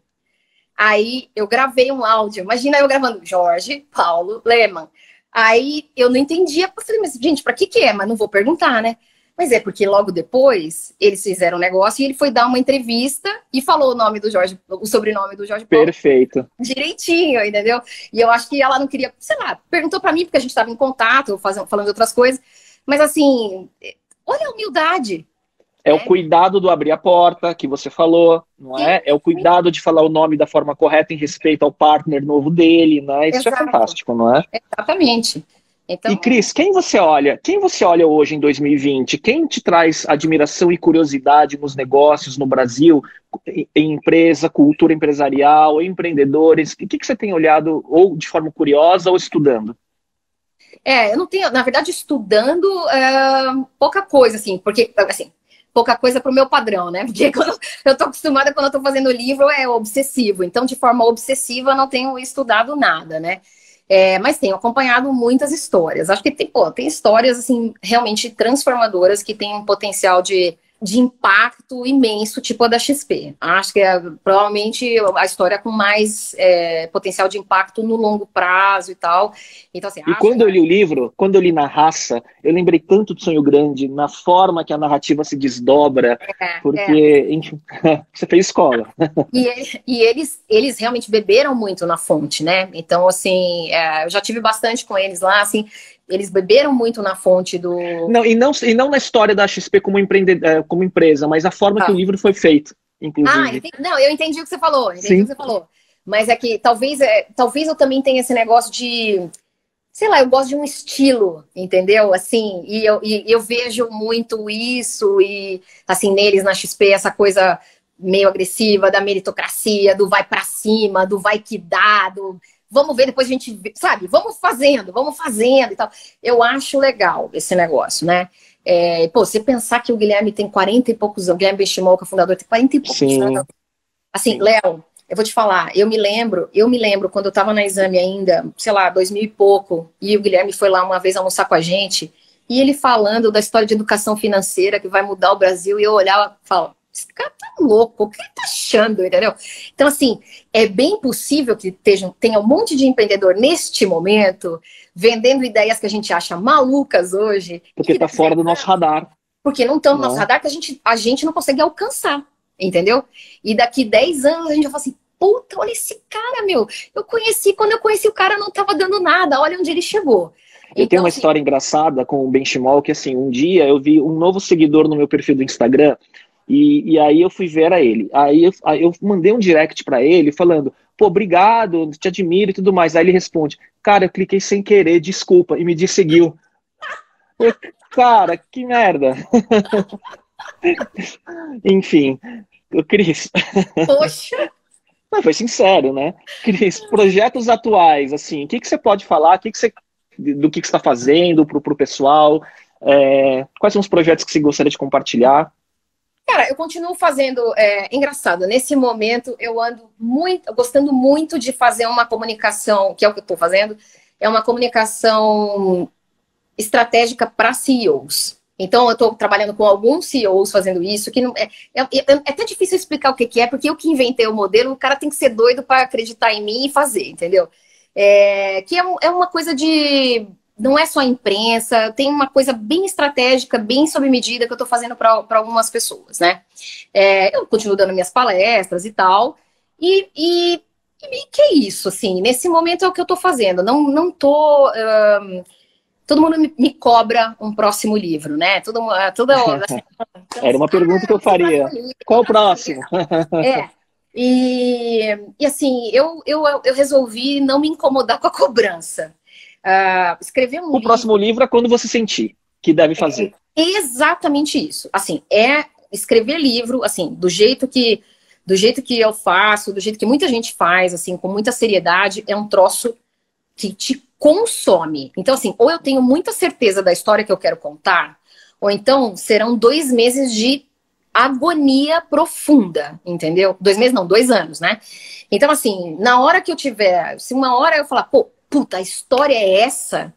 Aí eu gravei um áudio, imagina eu gravando Jorge Paulo Lemann. Aí eu não entendia, eu falei, mas gente, pra que é? Mas não vou perguntar, né? Mas é porque logo depois eles fizeram um negócio e ele foi dar uma entrevista e falou o nome do Jorge, o sobrenome do Jorge Paulo. Perfeito. Direitinho, entendeu? E eu acho que ela não queria, sei lá, perguntou pra mim porque a gente estava em contato, falando de outras coisas, mas assim, olha a humildade. É o cuidado do abrir a porta, que você falou, não é? É o cuidado de falar o nome da forma correta em respeito ao partner novo dele, né? Isso é fantástico, não é? Exatamente. Então... E, Cris, quem você olha hoje em 2020? Quem te traz admiração e curiosidade nos negócios no Brasil, em empresa, cultura empresarial, empreendedores? O que você tem olhado ou de forma curiosa ou estudando? Eu não tenho, na verdade, estudando pouca coisa, assim, porque, assim, pouca coisa para o meu padrão, né? Porque eu tô acostumada, quando eu tô fazendo livro, é obsessivo. Então, de forma obsessiva, eu não tenho estudado nada, né? Mas tenho acompanhado muitas histórias. Acho que tem histórias, assim, realmente transformadoras que têm um potencial de impacto imenso, tipo a da XP. Acho que é provavelmente a história com mais potencial de impacto no longo prazo e tal. Então, assim, e quando eu li o livro, quando eu li Na Raça, eu lembrei tanto do Sonho Grande, na forma que a narrativa se desdobra, porque, enfim, você fez escola. E eles realmente beberam muito na fonte, né? Então, assim, eu já tive bastante com eles lá, assim, eles beberam muito na fonte do... Não, e não na história da XP como empresa, mas a forma que o livro foi feito, inclusive. Não, eu entendi o que você falou, Mas é que talvez eu também tenha esse negócio de, sei lá, eu gosto de um estilo, entendeu? Assim, e eu vejo muito isso, e assim, neles na XP, essa coisa meio agressiva da meritocracia, do vai pra cima, do vai que dá, do vamos ver, depois a gente vê, sabe? Vamos fazendo e tal. Eu acho legal esse negócio, né? Você pensar que o Guilherme tem 40 e poucos anos, o Guilherme Benchimol, que é o fundador, tem 40 e poucos anos. Assim, Léo, eu vou te falar, eu me lembro quando eu tava na Exame ainda, sei lá, 2000 e pouco, e o Guilherme foi lá uma vez almoçar com a gente, e ele falando da história de educação financeira que vai mudar o Brasil, e eu olhava e falava, esse cara tá louco, o que ele tá achando, entendeu? Então, assim, é bem possível que tenha um monte de empreendedor neste momento vendendo ideias que a gente acha malucas hoje. Porque tá fora do nosso radar. Porque não estão no nosso radar, que a gente não consegue alcançar, entendeu? E daqui 10 anos a gente vai falar assim, puta, olha esse cara, meu. Quando eu conheci o cara, não tava dando nada, olha onde ele chegou. Eu tenho uma história engraçada com o Benchimol, que assim, um dia eu vi um novo seguidor no meu perfil do Instagram, e aí eu fui ver a ele. Aí eu mandei um direct para ele falando, pô, obrigado, te admiro e tudo mais. Aí ele responde, cara, eu cliquei sem querer, desculpa, e me desseguiu. Eu, cara, que merda. Enfim, Cris. Poxa! Não, foi sincero, né? Cris, projetos atuais, assim, o que você pode falar? Do que você está fazendo pro pessoal? Quais são os projetos que você gostaria de compartilhar? Cara, eu continuo fazendo, engraçado, nesse momento eu ando gostando muito de fazer uma comunicação, que é o que eu estou fazendo, é uma comunicação estratégica para CEOs. Então, eu estou trabalhando com alguns CEOs fazendo isso, que não, é até difícil explicar o que é, porque eu que inventei o modelo, o cara tem que ser doido para acreditar em mim e fazer, entendeu? Que é uma coisa de... Não é só a imprensa, tem uma coisa bem estratégica, bem sob medida que eu estou fazendo para algumas pessoas, né? Eu continuo dando minhas palestras e tal, e que é isso, assim, nesse momento é o que eu estou fazendo, não tô... todo mundo me cobra um próximo livro, né? Toda hora. Assim, era uma pergunta que eu faria. Qual o próximo? E assim, eu resolvi não me incomodar com a cobrança. Escrever um livro... O próximo livro é quando você sentir que deve fazer. Exatamente isso. Assim, escrever livro, assim, do jeito que eu faço, do jeito que muita gente faz, assim, com muita seriedade, é um troço que te consome. Então, assim, ou eu tenho muita certeza da história que eu quero contar, ou então serão 2 meses de agonia profunda, entendeu? 2 meses não, 2 anos, né? Então, assim, na hora que eu tiver, se uma hora eu falar, pô, puta, a história é essa,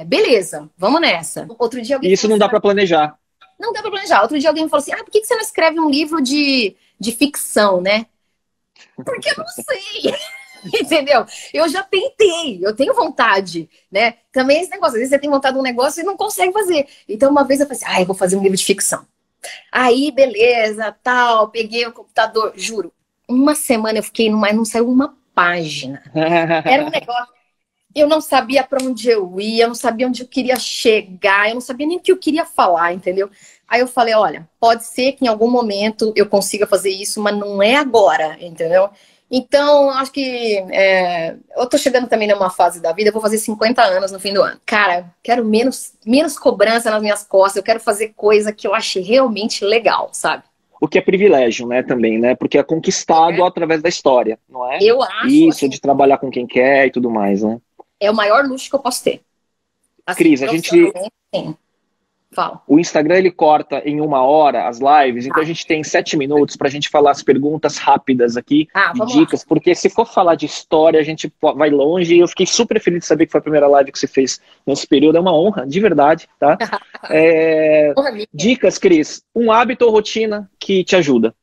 beleza, vamos nessa. Outro dia alguém isso não dá para planejar. Não dá pra planejar. Outro dia alguém me falou assim, por que você não escreve um livro de ficção, né? Porque eu não sei. Entendeu? Eu já tentei, eu tenho vontade, né? Também esse negócio, às vezes você tem vontade de um negócio e não consegue fazer. Então, uma vez eu falei assim, eu vou fazer um livro de ficção. Aí, beleza, tal, peguei o computador, juro. Uma semana eu fiquei, mas não saiu uma página. Era um negócio, eu não sabia para onde eu ia, eu não sabia onde eu queria chegar, eu não sabia nem o que eu queria falar, entendeu? Aí eu falei, olha, pode ser que em algum momento eu consiga fazer isso, mas não é agora, entendeu? Então, acho que eu tô chegando também numa fase da vida, eu vou fazer 50 anos no fim do ano. Cara, quero menos cobrança nas minhas costas, eu quero fazer coisa que eu achei realmente legal, sabe? O que é privilégio, né, também, né? Porque é conquistado através da história, não é? Eu acho. Isso, assim, de trabalhar com quem quer e tudo mais, né? É o maior luxo que eu posso ter. Assim, Cris, a gente... Sim. Fala. O Instagram, ele corta em 1 hora as lives, então a gente tem 7 minutos para a gente falar as perguntas rápidas aqui, de dicas, lá. Porque se for falar de história, a gente vai longe, e eu fiquei super feliz de saber que foi a primeira live que você fez nesse período, é uma honra, de verdade, tá? Dicas, Cris, um hábito ou rotina que te ajuda?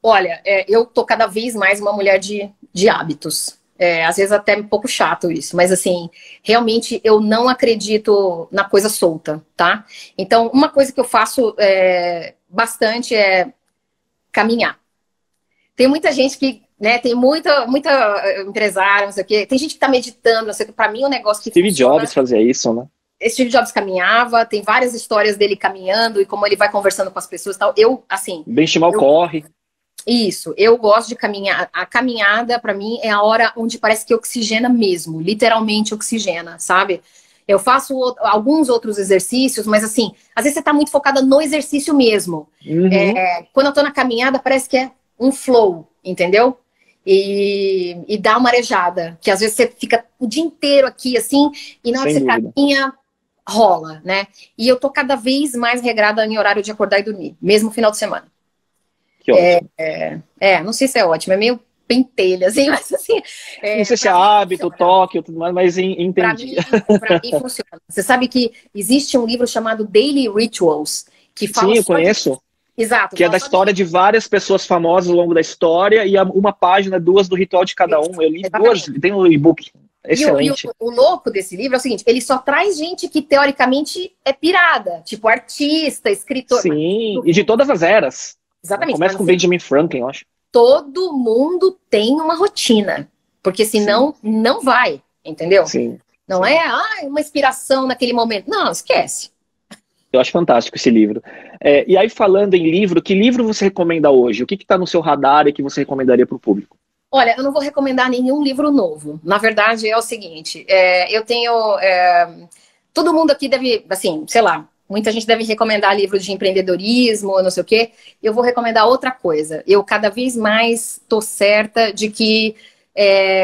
Olha, eu tô cada vez mais uma mulher de hábitos. Às vezes até um pouco chato isso, mas assim, realmente eu não acredito na coisa solta, tá? Então, uma coisa que eu faço bastante é caminhar. Tem muita gente que, né, tem muita empresária, não sei o quê, tem gente que tá meditando, não sei o que, pra mim é um negócio que Steve Jobs fazia isso, né? Steve Jobs caminhava, tem várias histórias dele caminhando e como ele vai conversando com as pessoas e tal. Eu, assim... Benchimol corre. Isso, eu gosto de caminhar. A caminhada, para mim, é a hora onde parece que oxigena mesmo, literalmente oxigena, sabe? Eu faço alguns outros exercícios, mas assim, às vezes você tá muito focada no exercício mesmo. Uhum. Quando eu tô na caminhada, parece que é um flow, entendeu? E dá uma arejada, que às vezes você fica o dia inteiro aqui, assim, e na hora que você caminha, rola, né? E eu tô cada vez mais regrada em horário de acordar e dormir, mesmo final de semana. Que ótimo. Não sei se é ótimo, é meio pentelha, assim, mas assim... não sei se é hábito, toque, tudo mais, mas entendi. Pra mim funciona. Você sabe que existe um livro chamado Daily Rituals, que fala... Sim, eu conheço. Exato. Que é da história de várias pessoas famosas ao longo da história, e uma página, 2 do ritual de cada um. Eu li duas, tem um e-book. Excelente. E o louco desse livro é o seguinte, ele só traz gente que teoricamente é pirada, tipo artista, escritor. Sim, e de todas as eras. Exatamente. Começa com Benjamin Franklin, eu acho. Todo mundo tem uma rotina, porque senão não vai, entendeu? Sim. Não é uma inspiração naquele momento. Não, esquece. Eu acho fantástico esse livro. E aí, falando em livro, que livro você recomenda hoje? O que está no seu radar e que você recomendaria para o público? Olha, eu não vou recomendar nenhum livro novo. Na verdade, é o seguinte, eu tenho... todo mundo aqui deve, assim, sei lá, muita gente deve recomendar livros de empreendedorismo, não sei o quê. Eu vou recomendar outra coisa. Eu cada vez mais estou certa de que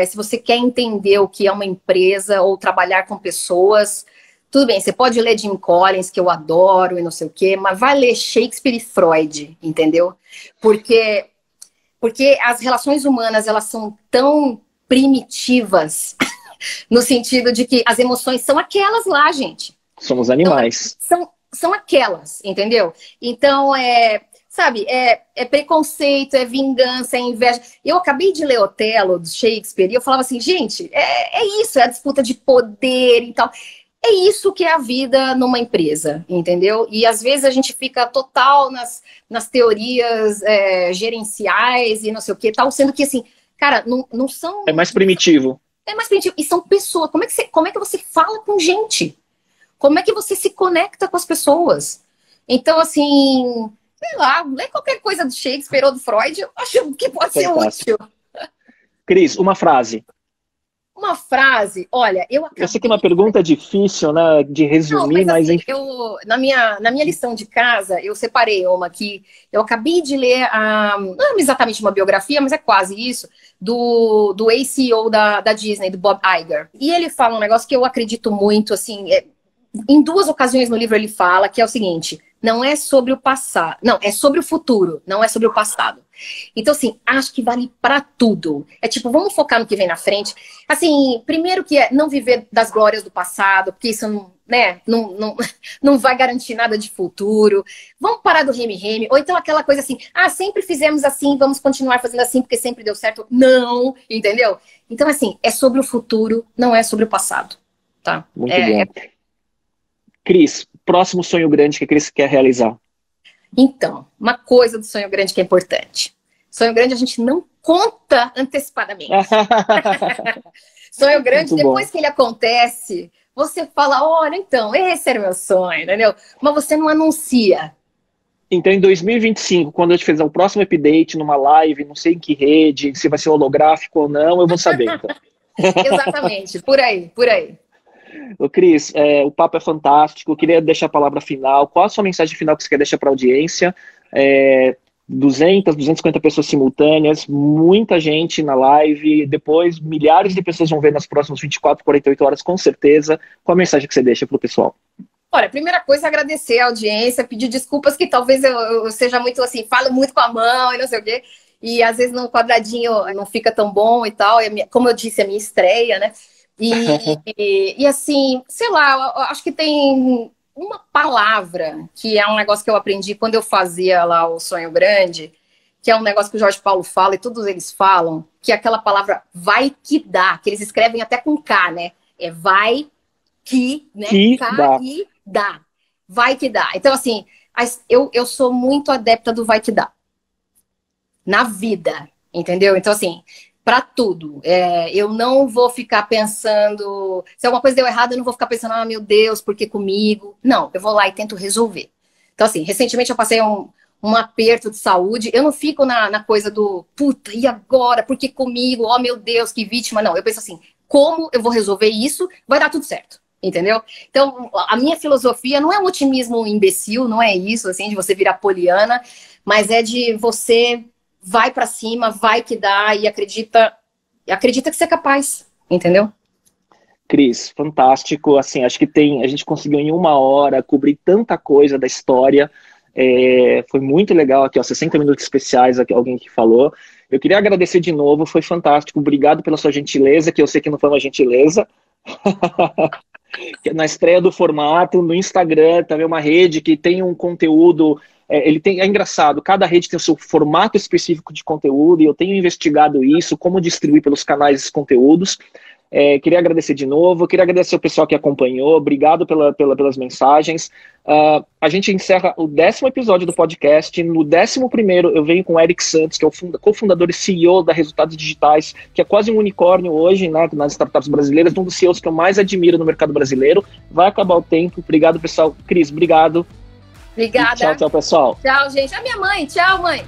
se você quer entender o que é uma empresa ou trabalhar com pessoas, tudo bem, você pode ler Jim Collins, que eu adoro e não sei o quê, mas vai ler Shakespeare e Freud, entendeu? Porque as relações humanas, elas são tão primitivas no sentido de que as emoções são aquelas lá, gente. Somos animais. Então, são aquelas, entendeu? Então, sabe, é preconceito, é vingança, é inveja. Eu acabei de ler Otelo, do Shakespeare, e eu falava assim, gente, é isso, é a disputa de poder e tal. É isso que é a vida numa empresa, entendeu? E às vezes a gente fica total nas teorias gerenciais e não sei o que tal, sendo que assim, cara, não são... É mais primitivo. É mais primitivo. E são pessoas. Como é que você fala com gente? Como é que você se conecta com as pessoas? Então, assim, sei lá, lê qualquer coisa do Shakespeare ou do Freud, eu acho que pode ser útil. Cris, uma frase. Uma frase, olha, eu sei que é uma pergunta difícil, né, de resumir, mas assim, mas... na minha lição de casa, eu separei uma que eu acabei de ler, não é exatamente uma biografia, mas é quase isso, do ex-CEO da Disney, do Bob Iger. E ele fala um negócio que eu acredito muito, assim, em 2 ocasiões no livro ele fala, que é o seguinte, não é sobre o passado. Não, é sobre o futuro, não é sobre o passado. Então, assim, acho que vale para tudo. É tipo, vamos focar no que vem na frente. Assim, primeiro que é não viver das glórias do passado, porque isso não, né, não vai garantir nada de futuro. Vamos parar do reme-reme. Ou então aquela coisa assim, sempre fizemos assim, vamos continuar fazendo assim, porque sempre deu certo. Não, entendeu? Então, assim, é sobre o futuro, não é sobre o passado. Tá? Muito bom. Cris, próximo sonho grande que a Cris quer realizar? Então, uma coisa do sonho grande que é importante. Sonho grande a gente não conta antecipadamente. Sonho grande, muito depois bom. Que ele acontece, você fala, olha, então, esse era o meu sonho, entendeu? Mas você não anuncia. Então, em 2025, quando eu te fizer o próximo update numa live, não sei em que rede, se vai ser holográfico ou não, eu vou saber, então. Exatamente, por aí, por aí. Ô, Cris, o papo é fantástico, eu queria deixar a palavra final. Qual a sua mensagem final que você quer deixar para a audiência? 250 pessoas simultâneas, muita gente na live, depois milhares de pessoas vão ver nas próximas 24, 48 horas, com certeza. Qual a mensagem que você deixa para o pessoal? Olha, primeira coisa, agradecer a audiência, pedir desculpas que talvez eu seja muito assim, falo muito com a mão e não sei o quê, e às vezes no quadradinho não fica tão bom e tal, como eu disse, é a minha estreia, né? E assim, sei lá, eu acho que tem uma palavra que é um negócio que eu aprendi quando eu fazia lá o Sonho Grande, que é um negócio que o Jorge Paulo fala e todos eles falam, que é aquela palavra vai que dá, que eles escrevem até com K, né? É vai que, né? Que K dá. E dá. Vai que dá. Então, assim, eu sou muito adepta do vai que dá. Na vida, entendeu? Então, assim, para tudo. Eu não vou ficar pensando... Se alguma coisa deu errado, eu não vou ficar pensando, meu Deus, por que comigo? Não, eu vou lá e tento resolver. Então, assim, recentemente eu passei um aperto de saúde, eu não fico na coisa do, puta, e agora? Por que comigo? Oh, meu Deus, que vítima. Não, eu penso assim, como eu vou resolver isso? Vai dar tudo certo. Entendeu? Então, a minha filosofia não é um otimismo imbecil, não é isso, assim, de você virar poliana, mas é de você vai pra cima, vai que dá e acredita que você é capaz, entendeu? Cris, fantástico, assim, acho que a gente conseguiu em 1 hora cobrir tanta coisa da história, foi muito legal aqui, 60 minutos especiais, aqui, alguém que falou. Eu queria agradecer de novo, foi fantástico, obrigado pela sua gentileza, que eu sei que não foi uma gentileza. Na estreia do formato, no Instagram, também uma rede que tem um conteúdo, é engraçado, cada rede tem o seu formato específico de conteúdo, e eu tenho investigado isso, como distribuir pelos canais esses conteúdos. Queria agradecer de novo, queria agradecer o pessoal que acompanhou, obrigado pelas mensagens. A gente encerra o 10º episódio do podcast. No 11º eu venho com o Eric Santos, que é o cofundador e CEO da Resultados Digitais, que é quase um unicórnio hoje, né, nas startups brasileiras, um dos CEOs que eu mais admiro no mercado brasileiro. Vai acabar o tempo, obrigado pessoal. Cris, obrigado. Obrigada. E tchau, pessoal. Tchau, gente. A minha mãe, tchau, mãe.